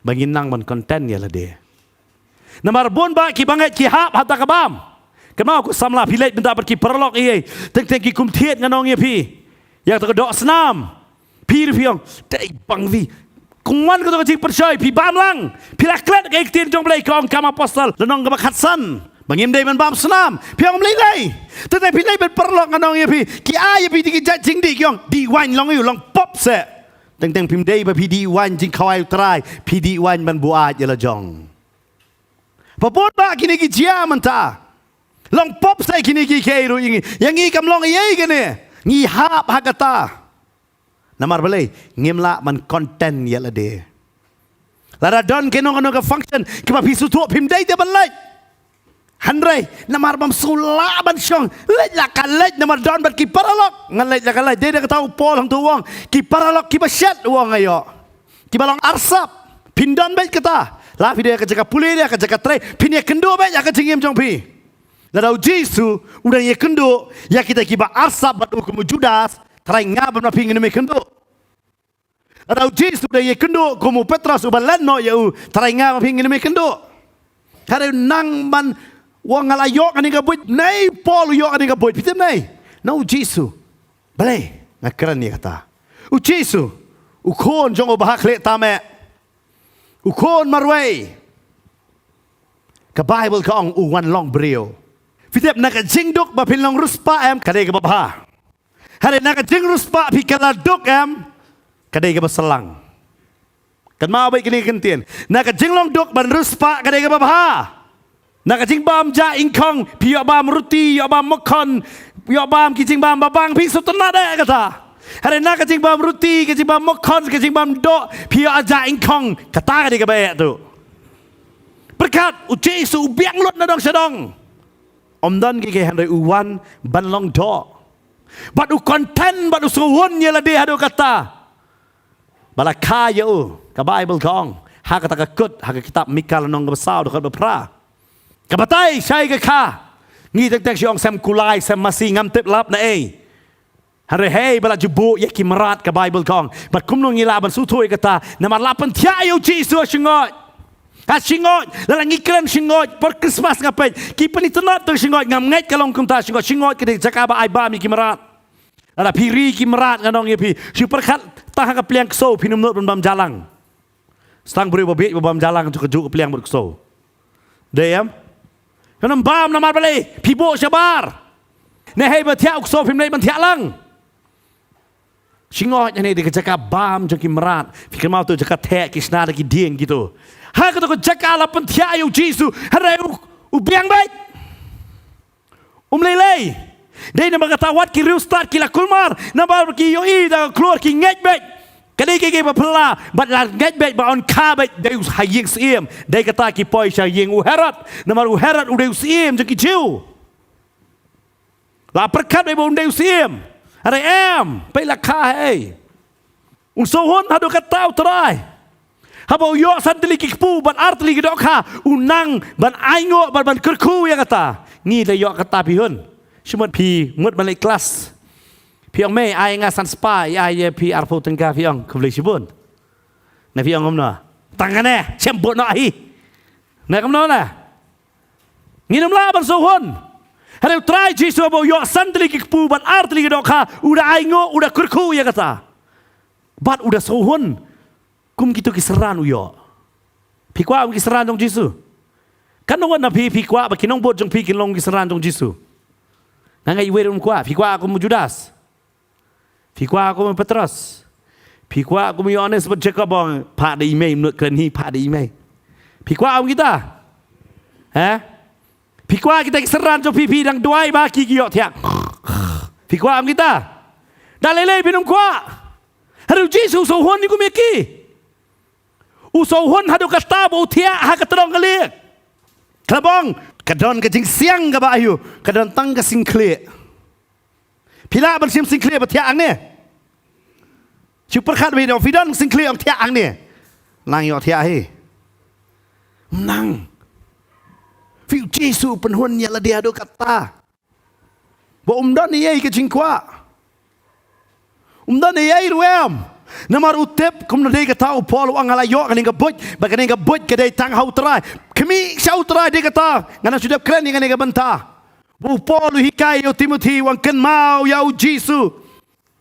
bangin nang ban konten ya lade namar bon ba ki bangai ki hap hata kabam kemau ku samla pilai benda ber ki perlok ye teng ki kum thiet nganong yepi yang tak dok senam pi piong dai bangwi Kungwan ko to percaya pi bam lang pilaklet ke iktin jong blai kong kam apostol lenong ka khatsan bangim dai man bam senam piang mlai dai tete pi dai ben perlok nganong ye pi ki ai pi ti jat jing di kyong di wan long yu long pop se teng pim dai ba pi di wan jing khawai trai pi di wan ban buat ye la jong popot ba kini ki jia man ta long pop se kini ki ke ru yang i kam long ye gane ngi hap hakata namar balai ngimla man konten ya la de lara don kenong ka function ki ba pisu tu pim dai de ban lai hanrei namar bam sula ban syong lej la kan lej namar don bat ki paralok ngan lej la kan lej de ka tau pol hang tu wong ki paralok ki ba shat wong ayo ki balong arsap pindon bet kata la video ka jaka puli dia ka jaka tre pin ya kendo bet ya ka jingim jong pi la dau jisu udah ye kendo ya kita ki ba arsap bat ku judas Tarai ngap na pingin me kendo. Adau Yesus dah ye kendo komu Petrus ubalan no ya tarai ngap pingin me kendo. Kare nang man wang alayok ani ka buat nei Paul yok ani ka buat pitem nei. Nau Yesus. Bale ngakran ni kata. U Yesus ukon jong obahak le tame. Ukon marway. Ka Bible ka ong uwan long brio. Fitep nak jingduk ba pinlong ruspa em kadai ka babha. Hari nak jing ruspa pi kala duk em kadai ka baselang. Kan mau baik kini kentien. Nak jing long duk ban ruspa kadai ka babha. Nak jing bam ja ingkong pi yo bam ruti yo bam mokon yo bam ki jing bam babang pi sutna de kata. Hari nak jing bam ruti ki jing bam mokon ki jing bam do pi yo aja ingkong kata kadai ka bae tu. Berkat uji su biang lut na dong sedong. Om dan ki ke handai uwan ban long do. Batu konten batu suhun ye la dia hadu kata. Bala kaya ka Bible kong. Ha kata ka kut ha ka kitab Mika nong ka besau dekat bepra. Ka batai sai ka ka. Ngi tek tek siong sem kulai sem masih ngam tip lap na Hare hey bala jubu ye ki merat ka Bible kong. Bat kum nong ngila ban sutoi kata nama lapan tia yo jisu singot. Ha singot la ngikren singot por Christmas ngapet. Ki penitonot tu singot ngam nget kalong kum ta singot ke jakaba ai ba mi ki merat. Ada piri ki merat nganong ye pi. Super kat tah ka pliang kso pinum not bam jalang. Stang beri babit bam jalang tu kejuk pliang ber kso. Deyam. Kanam bam namar bale pibo sabar. Ne hey ba tiak kso pim nei ban tiak lang. Singot ne de jaka bam jaki merat. Fikir mau tu jaka tek kisna ki ding gitu. Ha ka tu jaka la pen tiak yo Jisu. Hare u biang bait. Lelei. Dia nak berkata ki riu start ki la kulmar nambar ki yo i da keluar ki nget bet kadai ki ba pela bat la nget bet ba on ka bet dei haying siem dei kata ki poi sha yeng u herat nambar u herat u dei siem je ki chiu la perkat be bon dei siem ada em pe la ka hey un sohon hadu kata utrai habo yo santli ki pu bat artli ki dokha unang ban aingo ban kerku ya kata ni le yo kata pihun Cuma pi mut balik kelas. Piang me ai ngasan spa ai pi arpo tengka piang kembali sibun. Na piang ngomna. Tangane sembut no ai. Na kamno na. Nginum la ban sohon. Hari try Jisu abo yo santli ki pu bat artli ki dokha udah aingo udah kurku ya kata. Bat udah sohon kum gitu kiseran uyo. Pikwa um kiseran dong Jisu. Kan nong na pikwa ba kinong bot jong pikin long kiseran dong Jisu. Ngangai iwe rum kwa pikwa aku mu Judas. Pikwa aku mu Petrus. Pikwa aku mu Yohanes bat Jacob bong pak de email menurut keren hi pak de email. Pikwa um kita. Pikwa kita kiseran jong pipi dang duai ba ki giok tiak. Pikwa um kita. Dalele binum kwa. Haru Jisu sohon ni kumeki. Usohon hadu kata bo tiak ha katong kaliek. Kelabong kadon kejing siang ka ba ayu. Kadon tang ka singkle. Pila ban sim singkle ba tiak ang ni. Super khat bi do fidon singkle ang tiak ang ni. Lang yo tiak hi. Nang. Fiu Jisu penhun ya la dia do kata. Bo umdan ni ai kejing kwa. Umdan ni ai ruem. Namar utep kum nadai kata upol ang alayo kaning kabut baganing kabut kadai tang hau trai kami sau trai dia kata ngana sudah keren dengan nega benta upol hikai yo Timothy wang ken mau ya Jisu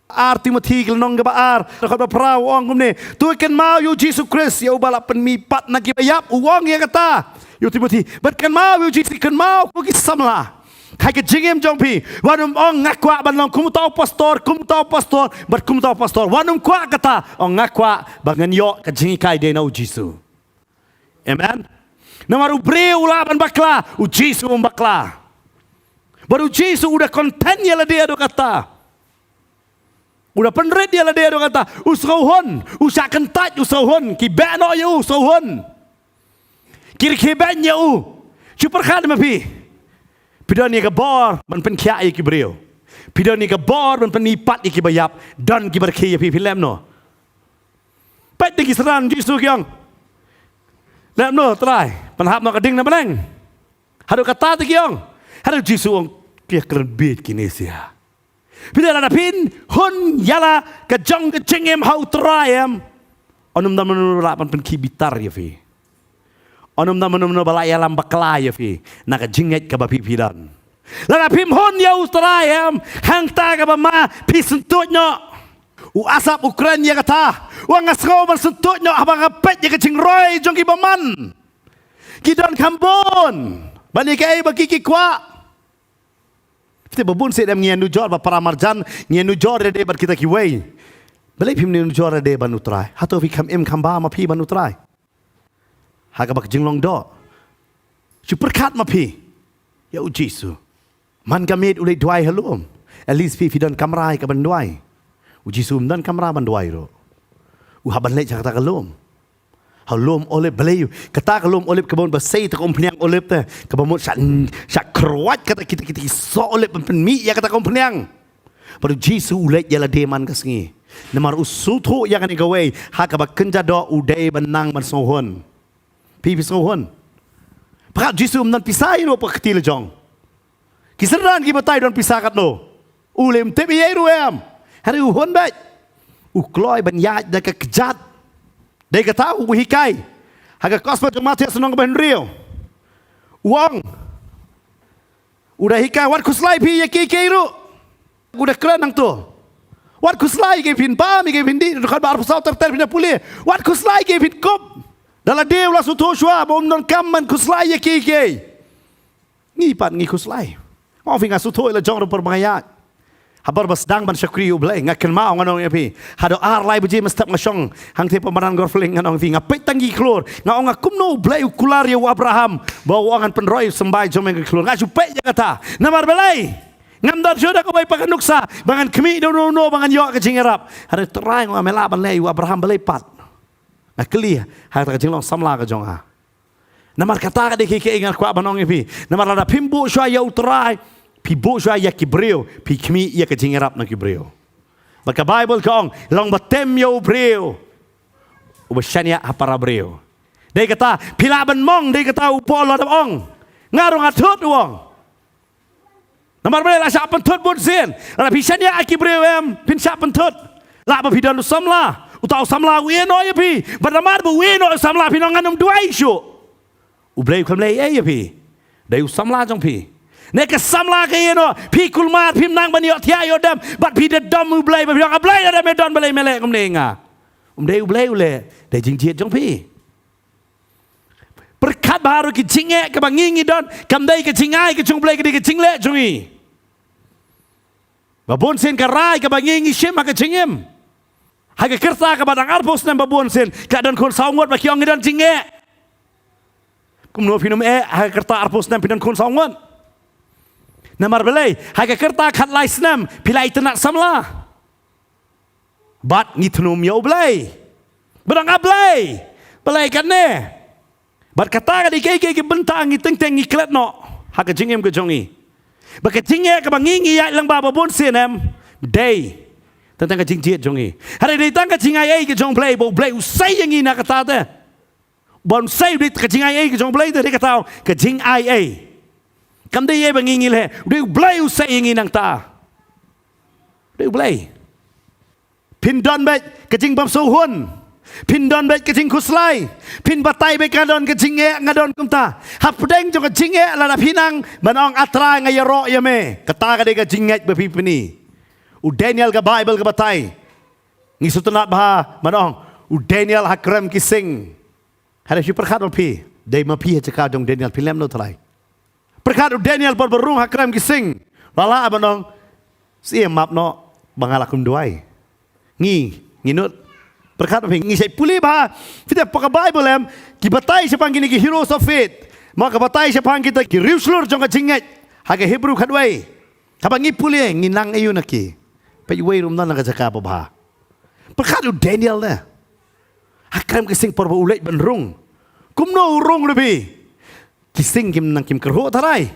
ar Timothy kelnong ga ar khat prau ong kumne tu ken mau yo Jisu Christ ya balap penmipat nagi bayap uang ya kata yo Timothy bat ken mau yo Jisu ken mau ku kisamla Hai ke jingim jong pi wanum ong ngakwa ban long kum tau pastor bat kum tau pastor wanum kwa kata ong ngakwa bangan yo ke JINGHIKAI de na Jisu. Amen. Namaru breu la ban bakla Jisu bakla. Baru Jisu udah konten ya la dia do kata. Udah penret dia la dia do kata usohon usak kentat usohon ki beno yo usohon. Kir ki ben yo. Super khat ma pi. Pidon ni ke bor man pen kya iki brio. Pidon ni ke bor man pen nipat iki bayap dan ki berki pi film no. Pat di kiseran Jisu kyang. Lem no try. Penhap no kading na beleng. Hadu kata ti kyang. Hadu Jisu ong kia keren bit kinesia. Pidon ada pin hun yala ke jong ke jengem hau trayem. Onum dan menurut man pen ki bitar ya fi. Onum na menum balaya lam bakla ya fi nak jinget ka ba pipidan la pim hon ya Australia hang ta ka ba ma pi sentut nyo u asap Ukraine ya kata wa ngasgo man sentut nyo abang apet ya ka jingroi jong ki baman kidon kambon bani kai ba ki kwa kita babun se dem ngien nu jor ba paramarjan ngien nu jor de ba kita ki wei balai pim nu jor de ban utrai hato fi kam em kamba ma pi ban utrai Hagabak jinglong do. Super kat ma pi. Ya Jisu. Man gamit ulai duai halum. At least pi dan kamrai ka banduai. Jisu dan kamera banduai ro. Haban lek kata kalum. Halum olip belayu. Kata kalum olip kebon basai tak kompniang olip te. Kebamut sak keruat kata kita so olip penmi ya kata kompniang. Baru Jisu ulai jala deman kasengi. Namar usutu yang kan igawai. Hagabak kenja do udai benang man sohon. Pipi sohon. Pakak Jisu nan pisai no pak kecil jong. Kiseran ki batai don pisakat no. Ulem tebi ai ruem. Hari uhon baik. Ukloi ban yaj da ka kejat. Dai ka tahu hikai. Haga kospa jong mati senong ban rio. Uang. Udah hikai wat kuslai pi ya ki ru. Udah keren nang tu. Wat kuslai ke pin pa mi ke pin di dekat bar pesawat terter pin pulih. Wat kuslai ke pin kop. Dalam dia ulah sutoshwa bom non kamman kuslai ya kiki. Ni pat ngi kuslai. Mau finga sutoi la jong perbahaya. Habar basdang ban syakri ublai ngaken mau nganong yapi. Hado ar lai buji mestap ngasong hang te pemanan gorfling nganong finga pet tangi klor. Ngaong ngakum no ublai ukular ya Abraham bawa angan penroi sembai jomeng klor. Ngaju pet ya kata. Namar belai. Ngamdar joda ko bay pakanuksa bangan kemi no bangan yo ka jingerap. Hado terai ngamela ban lai Abraham belai pat. Akli hak jinglong samla ka jong ha. Namar kata ka de ke ingat kwa banong ipi. Namar ada pimbu shwa ya utrai, pibu shwa ya kibreo, pi kmi ya ka jingerap na kibreo. Maka Bible kong long batem yo breo. Ubashania hapara breo. Dei kata pilaban mong dei kata upolo ong. Ngarong atut wong. Namar bela sa pentut bun sin. Ala pisania akibreo em pin sa pentut. La ba pidan samla. Utau samla weno ya pi. Badamar bu weno samla pi nang anum duai syu. Ublei kam lei ya pi. Dai samla jong pi. Nek kesamla ke no pi kulmat pi nang bani otia yodam bat pi de dom ublay ba biang ablay ada medon balai melek kumnenga. Umdei ublay ule de jingjiet jong pi. Berkat baru ke jinge ke bangingi don kamdai ke jingai ke jong blay ke de ke jingle jongi. Babon sen ke rai ke bangingi shem ke jingem. Ha ke kerta ke badang arpos nam babon sen ka don kon sawngot ba kiong don jinge. Kumno pinum ha ke kerta arpos nam pidan kon sawngot. Namar belai, haga kerta kat lai senam, pilai tenak samla. Bat ngitnum yo belai. Berang ablai. Belai kan ne. Bat kata ka dikai ke bentang ngiteng teng ngiklet no. Haga jingem ke jongi. Baka jinge ke bangingi ya lang baba bon senam. Day. Tentang ke jingjiet jongi. Hari day tang ke jingai ai ke jong belai, bo belai usai yang ina kata te. Bon usai dit ke jingai ai ke jong belai te dia kata ke jing ai ai. Kam dia ye bangingil he, dia belai usai ingin nang ta. Dia belai. Pindon bet kecing bam suhun. Pindon bet kecing kuslai. Pin batai bet kadon kecing ngadon kumta. Hap pedeng jo kecing lada pinang banong atra ngayro yame. Kata ka de kecing bepipini. U Daniel ka Bible ka batai. Ngisutunat bah banong u Daniel hakrem kising. Ada si perkat pi. Dai mapi cakap jong Daniel film no trai. Perkat Daniel berberung hakram kising. Lala abanong si map no bangalakum duai. Nginut. Perkat ngi sai puli ba. Kita pakai Bible em ki batai siapang gini ki heroes of faith. Maka batai siapang kita ki riuslur jong jinget. Haga Hebrew kadwai. Kapang ngi puli nginang ayu naki. Pai wei rum nan ka cakap ba. Perkat Daniel na. Hakram kising porba ulet benrung. Kumno urung lebih. Kising kim nang kim kerho tarai.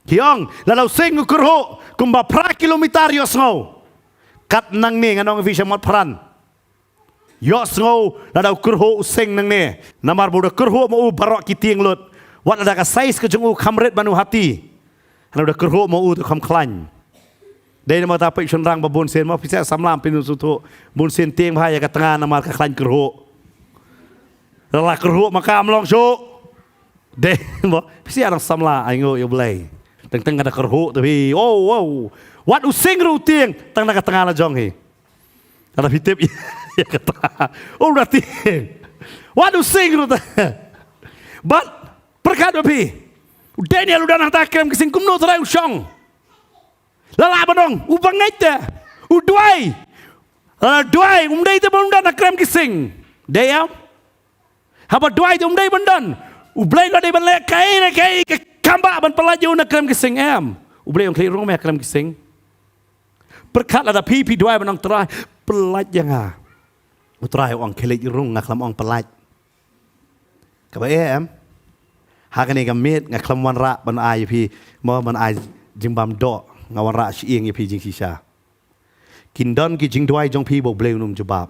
Kiong lalau sing kerho kumba pra kilometer yos ngau. Kat nang ni nganong visha mot pran. Yos ngau lalau kerho sing nang ni. Namar bodo kerho mau barok kiting lut. Wat ada ka sais ke jungu kamret banu hati. Ana udah kerho mau tu kam klan. Dai nama tapai sunrang babon sen mau pisa samlam pinu sutu. Bun sen tieng bahaya ka tengah namar ka klan kerho. Lala kerho maka amlong syuk. Deh, pasti orang samla ayo yo belai. Teng ada kerhu tapi wow. Wat using ruting tang nak tengah la jong he. Ada hitip ya kata. Oh berarti. Wat using rut. But perkat tapi. Daniel udah nak takem kising kumno terai usong. Lala badong ubang ngait uduai. Duai umdai te bondan nak krem kising. Deyam. Haba duai te umdai bondan. Ublay lo de banlek kai kamba ban pelaju nak krem kising em. Ublay ong klirung me krem kising. Perkat ada pipi dua banong terai pelaj yang ah. Utrai ong kelej rung ngaklam ong pelaj. Kaba em. Hakani gamet ngaklam wan ra ban ai pi mo ban ai jimbam do ngawan ra siing pi jing sisa. Kindon ki jing duai jong pi bo blay num jubab.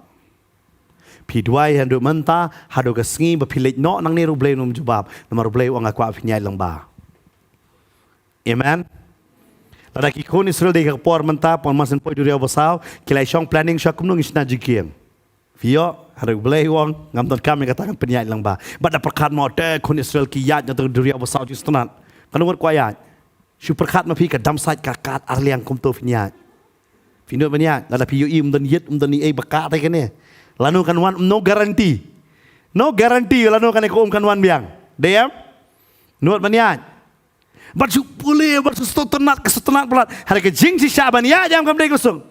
Pi duai handu menta hadu kesngi bapilej no nang ni rublay num jubab namar rublay wang akwa pinyai lang ba. Amen. Lada ki kon Israel de por menta pon masen poi duria basau kilai shong planning syakum nung isna jikiem. Fio hadu rublay wang ngam ton kami katakan pinyai lang ba. Bada perkat mo te kon Israel ki yat nyata duria basau ju stunat. Kanungot kwa yat. Shu perkat ma pi ka damsat kakat arliang kum to pinyai. Finot pinyai lada pi yu im dan yet ni bakat te kene. Lanu kan wan no garanti. No garanti lanu kan ko kan wan biang. Deyam. Nuat baniat. Baju pulih baju stotonat ke stotonat pelat. Hari ke jing si Syaban ya jam kam dei kosong.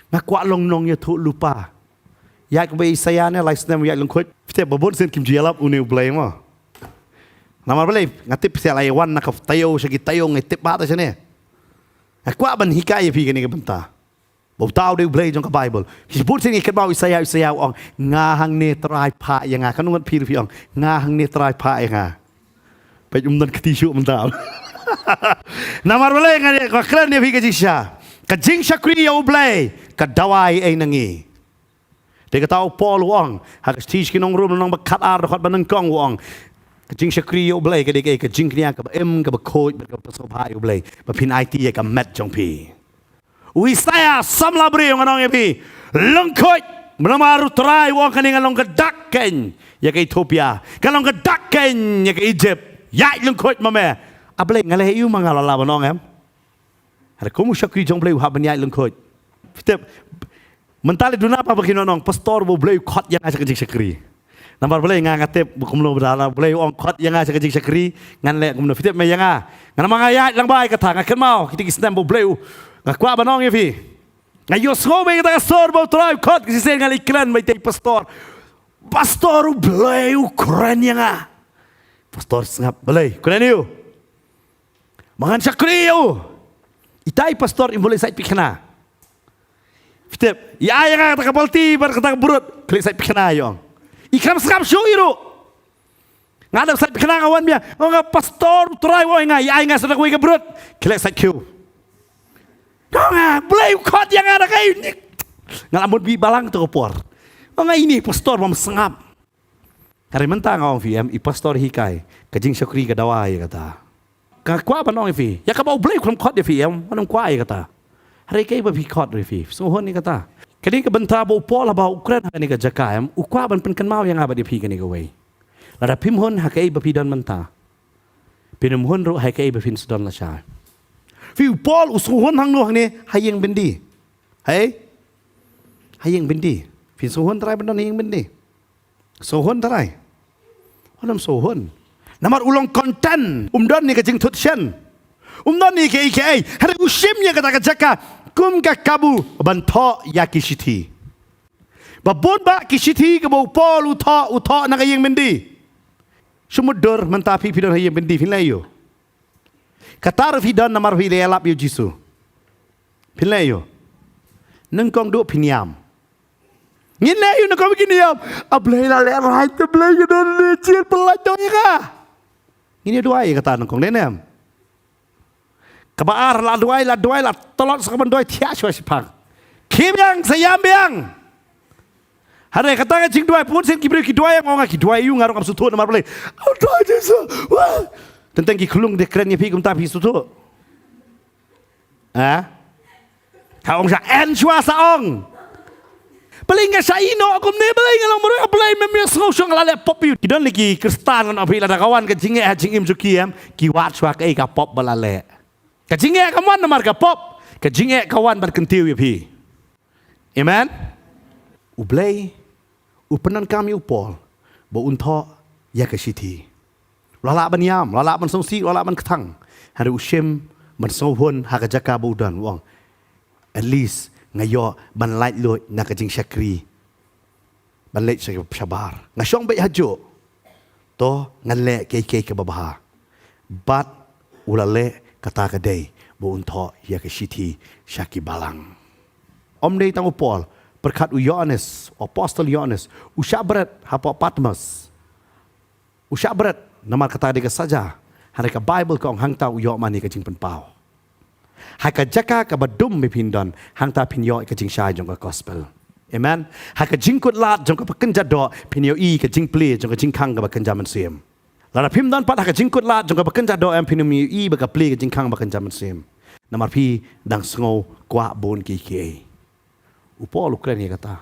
Ngakwa long nong ya tu lupa. Ya ke bai saya ne lai snem ya long khot. Fite babon sen kim jialap uni blai mo. Namar balai ngatip se lai wan nak tayo segi tayo ngatip ba ta sene. Ngakwa ban hikai pi ke ni ke benta. Bau tahu dia boleh jong ke Bible. Sebut sini kerbau Isaya ong ngahang netrai pa yang kan ngat pir ong ngahang netrai pa yang pe umdan ketisu mentau. Namar boleh ngane ko kran dia pi ke jisha. Ka jing syakri ya boleh ka dawai ai nangi. Dia kata Paul ong hak stis kinong rum nang bakat ar khot banang kong ong. Ka jing syakri ya boleh ka de ka jing knia ka em ka ba coach ka pasopa ya boleh. Ba pin IT ka met jong pi. Wisaya samlabri yung anong yapi. Lungkot. Menamaru terai wong kaning along kedakken. Ya ke Ethiopia. Kalong kedakken ya ke Egypt. Ya lungkot mame. Ablay ngalai you mangalala banong em. Ada kamu syakri jong blay hab nyai lengkoj. Fitep mentali duna apa begini nong pastor bo blay khot yang aja kejik syakri. Nampak blay ngatep bukum lo berala blay ong khot yang aja kejik syakri ngan lek kumno fitep me yang ngan mangayat lang bay kata ngaken mau kita kisnem bo blay ngakwa banong ya fi. Ngayo sko me kita pastor bo try khot kisisen ngal iklan mai tei pastor. Pastor blay keren yang Pastor sengap blay keren you. Mangan syakri you. Itai pastor boleh saya pikirna. Fitep, ya yang kata kapalti bar kata burut, klik saya pikirna yong. Ikram skam show iru. Ngadap saya pikirna kawan dia, oh pastor try wo inga, ya inga sedang wo burut, klik saya kiu. Kau boleh kot yang ada kayak ini. Ngalamun bi balang tu kopor. Oh ini pastor mau sengap. Kari mentang awang VM, i pastor hikai, kajing syukri kadawa ya kata. Kakwa banong ifi, ya kabau blay kum kot ifi em, anong kwa ya kata. Hari kay babi kot ifi, sohon ni kata. Kani ka benta bo pol ba Ukraine kani ka jaka em, ukwa ban pen kan mau yang abad ifi kani ka way. Lada pimhon hakai babi dan menta. Pinumhon ro hakai bafin sudan la sha. Fi pol usuhon hang no hang ni hayeng bendi. Hai? Hayeng bendi. Fi sohon trai ban hayeng bendi. Sohon trai. Onam sohon. Namar ulong konten umdon ni kajing tutsen. Umdon ni ke IKA. Hari usimnya kata kajaka kum ka kabu banto ya kishiti. Babon ba kishiti ke bau pol uta na kayeng mendi. Sumudur mentapi pidon hayeng mendi finlayo. Katar fidon namar fi lelap yo jisu. Finlayo. Nengkong do piniam. Ngine yo nengkong piniam. Ablay la le right ablay yo don lecil pelaj do ya. Ini dua yang kata nongkong nenem. Kabar la dua tolong sekaman dua tiap siapa. Kim yang sayam yang. Hari kata ngajing dua pun sen kibri dua yang ngomong dua yung ngarung am sutu namar boleh. Oh dua jesu. Wah. Tentang kikulung de kerennya pi kum tapi sutu. Kau orang sa shua saong. Paling nga sa ino ako ni paling nga lang mo rin apply memang sosong lale pop yun. Kidon lagi Kristan kan apila na kawan kajinge hajing Nongkhryiem kiwat swak ay ka pop balale. Kajinge kawan namar ka pop kajinge kawan berkentiu ya pi. Amen. Ublay upenan kami upol bo unto ya ka siti. Lala ban yam, lala ban songsi, lala ban ketang. Hari usim ban sohon hakajaka bodan wong. At least ngayo ban light lo na kajing syakri ban light syabar ngasyong bay hajo to ngale kay ke babaha bat ulale kata kadai bo unto ya ke siti syaki balang om dei tang upol berkat u Yohanes apostol Yohanes usabret hapa Patmos usabret namar kata dia saja hari ka Bible ko hang tau yo mani kajing penpau. Haka jaka ka badum mipindon hang ta pinyo ka jing shay jong ka gospel. Amen. Haka jingkut lat jong ka pakenja do pinyo i ka jing pli jong ka jing kang ka pakenja mansiem. Lara pimdon pat haka jingkut lat jong ka pakenja do em pinyo i ba ka pli ka jing kang ba pakenja mansiem. Namar pi dang sngo kwa bon ki ki. Upo lu kren ni kata.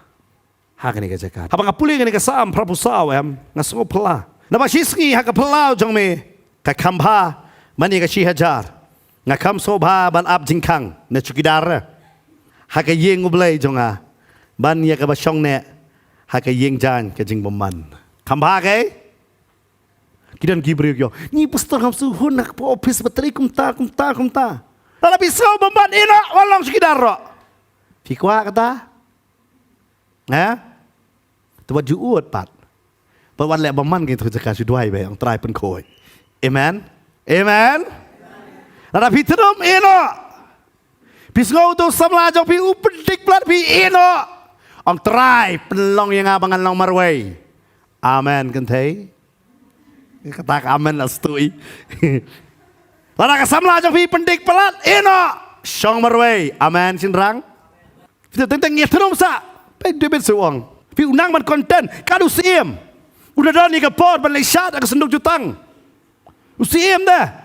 Haka ni ka jaka. Haba nga puli ni ka sam prapusaw em nga sngo pala. Naba shisngi haka palaw jong me ka kambha mani ka shihajar. Ngakam sobha ban ab jingkang na chukidar haka yeng ublay jonga ban ya ka basyong ne haka yeng jan ka jing bomman kambha kay kidan gibriyo yo ni pastor ham su hun nak po office bateri kumta lala biso bomman ina walong chukidar ro fikwa kata tuwa juut pat wan le bomman ke tu jaka su duai be ang try pen khoi amen amen. Nada pitrum ino. Pisngau tu samla jong pi upedik plat pi ino. Ang try pelong yang abangan long marway. Amen kan thei. Kata amen astui. Nada ka samla jong pi pendik plat ino. Shong marway. Amen sinrang. Kita tentang ngitrum sa. Pe debet suang. Pi unang man konten kadu siem. Udah dah ni ka pot ban lesyat ak senduk jutang. Usiem dah.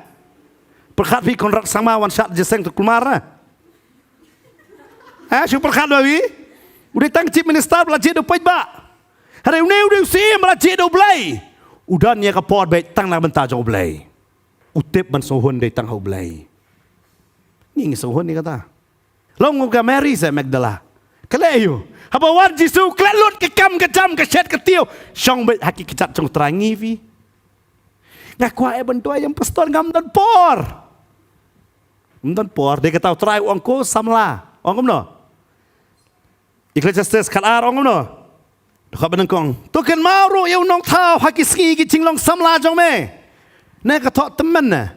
Perkat pi kontrak sama wan syat jeseng tu kumara. Syuk perkat bawi. Udah tang cip minister belajit do pait ba. Hari udah sim belajit do blay. Udah nya ka pot baik tang na benta jong blay. utip man sohon day tang hau belai. Ni sohon ni kata. Long ngok Mary sa Magdala. Kalayo. Haba wan Jisu klalot ke kam ke jam ke shet ke tiu. Syong bet haki kecat trong terangi vi. Ngakwa bentua yang pastor ngam dan por. Dan por dia kata try uang ko samla. Ong kom no. Ecclesiastes kalar ong kom no. Dekat benengkong. Tu kan mau ro eu nong thao haki ski ki jinglong samla jong me. Na ka thok teman na.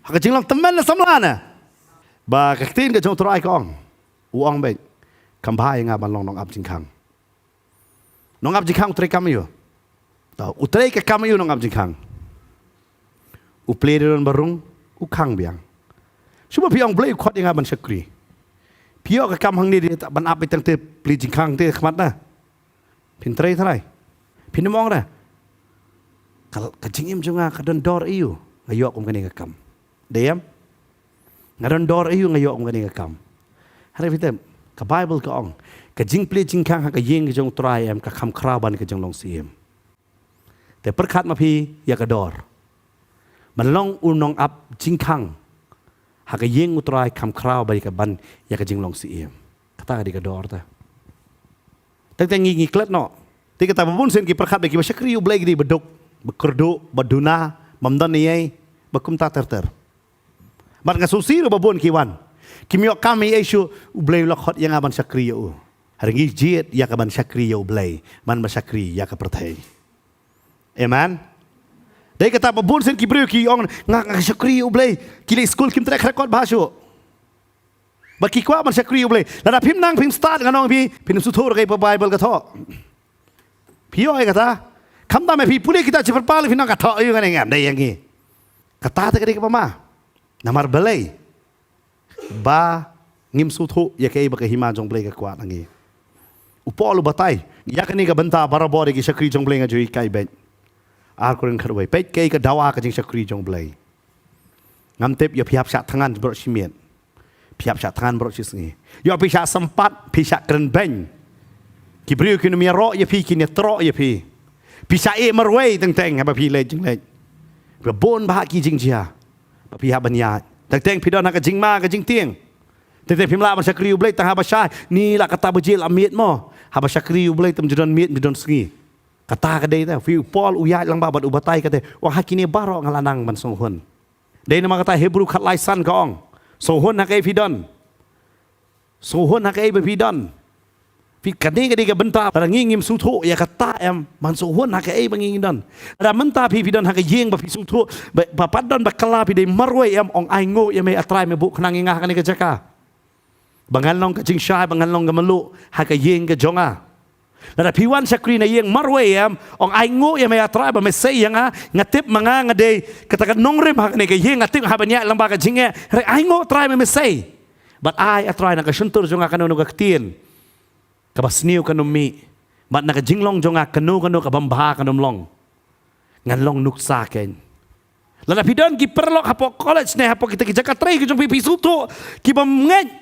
Haki jinglong teman na samla na. Ba ka tin ka jong try ko ong. Uang bet. คำพายงาบันลองน้องอับจิงคังน้องอับจิงคังอุตรกรรมอยู่ต่ออุตรกรรมอยู่น้องอับจิงคังอุเปลเดินบารุงอุคังเบียงชั่วโมงพี่องเปลย์ขวดยังไงบันชักรีพี่ออกกรรมหังนี้บันอับไปตั้งแต่ปลีจิงคังเตะขมัดนะพินเตยเท่าไรพินมองนะกะจิงเอ็มจงากระดอนดอร์อิวงายอกอมกันเองกรรมเดียมงาดอนดอร์อิวงายอกอมกันเองกรรมอะไรพี่เต็มกับไบเบิลก็อ่องกับจิงเปลี่ยนจิงข้างกับยิงกับจงตรายกับคำคราวบันกับจงลงเสียมแต่ประคัดมาพี่อยากกระดอร์มันลองอุ่นนองอับจิงข้างหากยิงอุตรายคำคราวบันกับบันอยากกับจงลงเสียมกตาดีกระดอร์แต่ตั้งแต่งี้เคล็ดเนาะที่กตาบุญเส้นกี่ประคัดไปกี่ว่าชักริวเบลกดีบดุกบกระดูบดูนามัมดันนี่บกุมตาเตอร์บันกับสุสีหรือบุญกี่วันKimi kami isu ublay lakot yang aban sakriya u. Haringi jit ya kaban sakriya ublay. Man masakri ya kapertay. Amen. Dahil kata babun sen kibriyo ki ong ngak sakriya ublay. Kili school kim trek rekod bahasyo. Baki kwa man sakriya ublay. Lada pim nang pim start nganong pi pim sutur kay pa Bible kato. Piyo ay kata. Kamda me pi puli kita ciperpal pim nang kato ayo kaneng ngam day yang ki. Kata ta kadi ka pa ma. Namar balay. Ba ngim sutu ya kay ba kahima jong play ka kwat nangi upolo batay ya kani ka banta barabore ki sakri jong play nga joi kai bet ar koren kharwai pet kay ka dawa ka jing sakri jong play ngam tep ya phiap sa thangan bro simien phiap sa thangan bro sisngi yo pisha sempat pisha kren ben ki brio ki no mi ro ya pi ki ne tro ya pi pisha e marwei teng teng ba pi le jing le ba bon ba ki jing jia ba pi ha banyaแต่เต็งพี่ดอนนักจิงมากับจิงเตียงแต่พิมพ์ลาบัชกรีอุบเลยต่างหาบัชายนี่ละกตาบจิลอเมียดมั้งหาบัชกรีอุบเลยตั้มจุดนั้นเมียดจุดนั้นสกีกตากระเดยแต่ฟิวปอลอุยายลังบาบัดอุบัติกระเดยว่าฮักกินบ้ารองลานังมันส่งคนเดนมากระต่ายเฮบรูขัดไลซันก็อ่องส่งคนนักไอพี่ดอนส่งคนนักไอพี่ดอนพี่กันนี่ก็ดีกับบันตาแต่งี้งิมสุโธอยากตาเอ็มมันส่งคนนักไอบังงี้ดอนแต่บันตาพี่ดอนหักยิงแบบพี่สุโธแบบปัดดอนแบบกลาพี่ได้มารวยเอ็มองไอโง่ยังไม่อัตรายไม่บุกนั่งยิงกันนี่ก็จะก้าบางงานลองกับจิงชายบางงานลองกับมลุหักยิงกับจงอาแต่พี่วันสักรีในยิงมารวยเอ็มองไอโง่ยังไม่อัตรายแบบไม่เสียงอ่ะงัดทิพย์มังงัดเดย์กระตักน้องเริ่มหักนี่ก็ยิงงัดทิพย์หาบัญญัติลำบากกับจิงเงี้ยเรื่องไอโง่อัตรายไม่เสียบัดไออัตรายนักชุนตุรจงอากันนุกเตียนkabas niu kanum mi mat nak jinglong jonga kanu kabamba kanum long ngan long nuksa ken lala pidon ki perlok hapo college ne hapo kita ki Jakarta ki jong pi suto ki bamngen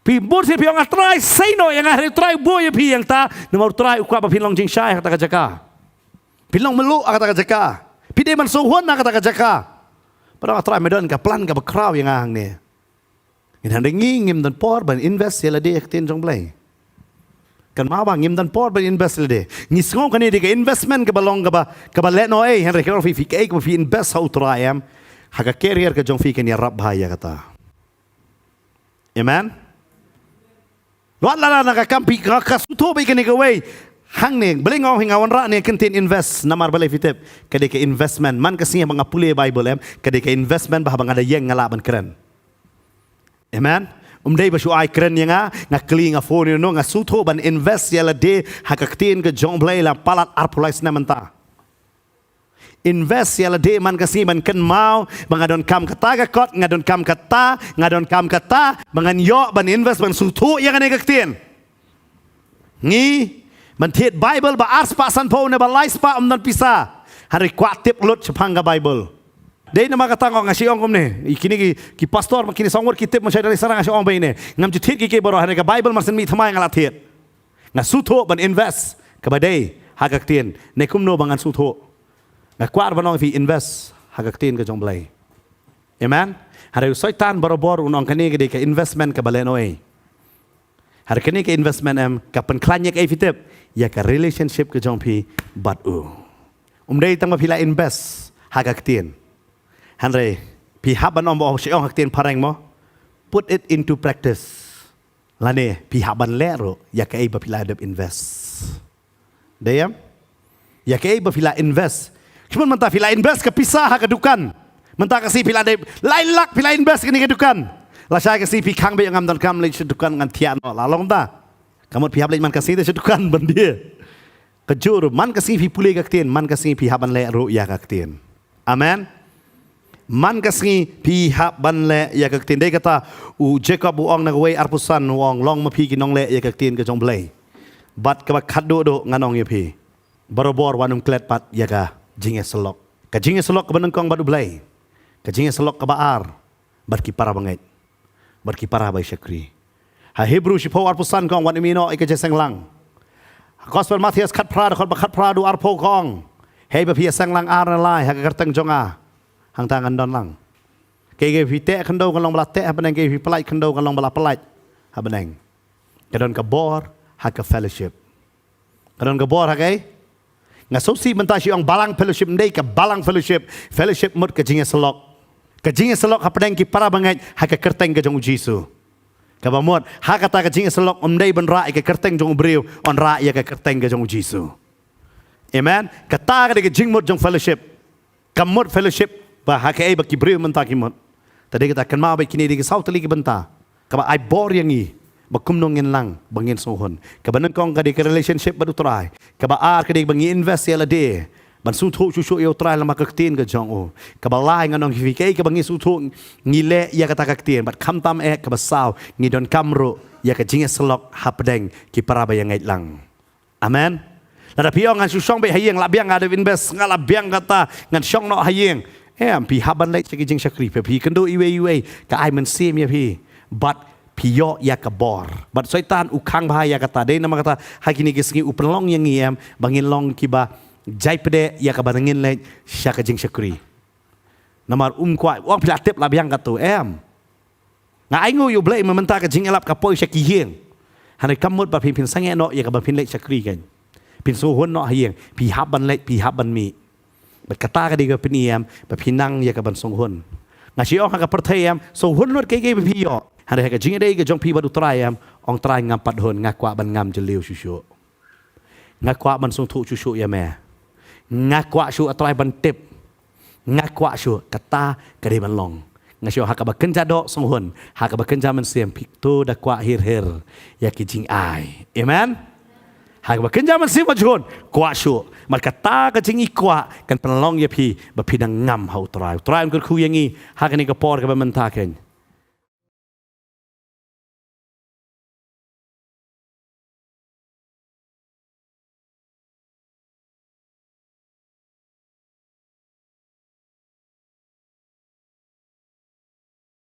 pi bur si pi ang atrai say no yang hari try boy pi yang ta nomor try ukwa ba pinlong jing shai kata ka jaka pinlong melu kata ka jaka pi de man suhon na kata ka jaka padang atrai medon ka plan ka bakraw yang ang ne in handingi ngim dan por ban invest yala de yaktin jong play kan mawang ngim dan por ban invest le ngisngong kan ni ke investment ke balong ke ba let no eh henry ke fi ke ko fi invest how try am haga career ke jong fi ke ni rap bahaya kata amen lot la na ka kampi ka suto ba ke ni ke way hang ne belingong hingawan ra ne contain invest namar balai fitep ke de ke investment man kasih mga pule bible em ke de ke investment bah bang ada yang ngala ban keren amen umdai basu ai keren yang ngakli ngafone no ngasuto ban invest yala de hakaktin ke jongblay la palat arpulais na menta invest yala de man kasi man ken mau bangadon kam kata kot ngadon kam kata bangan yo ban invest ban suto yang ane kaktin ngi man tiet bible ba ars pa san po ne ba lais pa dan pisa hari kwatip lut chapanga bible Dahil na makatangong nga siyong kumne, ikini ki pastor makini songwar kitip mo siya dari sarang nga siyong bay ne, ngam jutit ki baro hari ka Bible masin mi thamay nga latit, nga suto ban invest kabaday hagaktin, ne kumno bangan suto, nga kwar banong fi invest hagaktin ka jong blay. Amen. Hari syaitan barobor unong kani ke ke investment ke balenoi. Hari kani ke investment em ke penklannya ke fitep ya ke relationship ke jong pi bat Umdai tang ma pila invest hagak tien. Hari pi haban om bo siong hak tien pareng mo. Put it into practice. Lane pi haban lero ya ke ba pila adap invest. Dayam? Ya ke ba pila invest. Cuma mentah pila invest ke pisah ke dukan. Mentah kasih pila adap lain lak pila invest ke ni ke dukan. Lah saya kasih pi kang be ngam dan kam le dukan ngan tian lalong ta. Kamu pi hab le man kasih de dukan ban dia. Kejur man kasih pi pulih ke tien, man kasih pi haban lero ya ke tien. Amen. Man kasih pihak ban le ya ke tin dei kata Jacob buang na wei arpusan wong long ma pi ki nong le ya ke tin ke jong blai bat ka khat do nganong ye pi barobor wanum klet pat ya ka jinge selok ka banang kong badu blai ka jinge selok ka baar bat ki para bangai bat ki para bai syakri ha Hebrew sipo arpusan kong wan imino ike jeseng lang Gospel Matthias khat pra du arpo kong hei ba pi sang lang ar lai ha ka kerteng jonga hang tangan don lang. Kaya vite kendo kalong bala te habaneng kaya pelai kendo kalong bala pelai habaneng. Kadon ka bor ha ka fellowship. Kadon ka bor ha kay ngasosi menta si ang balang fellowship ndai ka balang fellowship mut ka jinge selok. Ka jinge selok habaneng ki para bangai ha ka kerteng ka jong Jisu. Ka bamot ha kata ka jinge selok ndai ben ra ka kerteng jong briu on ra ya ka kerteng ka jong Jisu. Amen. Kata ka jing mut jong fellowship. Kamut fellowship bahakai baki beri mentah kimot. Tadi kita akan mau begini di kisau teli kebenta. Kaba ai bor yang i bakum nongin lang bangin sohon. Kaba nengkong kadi ke relationship badu try. Kaba ar kadi bangi invest ya lade. Ban sutu susu yo try lama kaktin ke jong o. Kaba lai nganong hivikai kaba bangi sutu ngile ya kata kaktin. Bat kam tam kaba saw ngidon kamro ya ke jinge selok hapdeng ki para bayang ngait lang. Amen. Lada piong ngan susong be hayeng labiang ada invest ngalabiang kata ngan syong no hayeng. Pi haban lek cakap jeng syakri pi kendo iwe ka ai men sim ya pi but pi yo ya ka bor but syaitan ukang bahaya kata dei nama kata hakini kesengi upenlong yang ngiem bangin long kiba jai pede ya ka barengin lek syaka jeng syakri namar kwa wang pilatep labiang katu nga ai ngo yo blai mementa ka jeng elap ka poi syaki hieng hanai kamut ba pin sange no ya ka ba pin lek syakri kan pin suhun no hieng pi haban lek pi haban mi berkata ke dia peniam berpinang ya ke bansong hun ngasih orang ke pertayam so hun lut ke pio hari ke jinge dei ke jong pi badu trayam ong tray ngampat hun ngakwa ban ngam jeliu susu ngakwa ban song thu susu ya me ngakwa su atrai ban tip ngakwa su kata ke dia ban long ngasih orang ke bekenja dok song hun ha ke bekenja men siam pikto dakwa hir ya ke jing ai amen hak bekerja masih majun kuat syuk mereka tak kecingi kuat kan penolong ya pi berpinang ngam hau try kun ku yang ni hak ni ke por ke mentah kan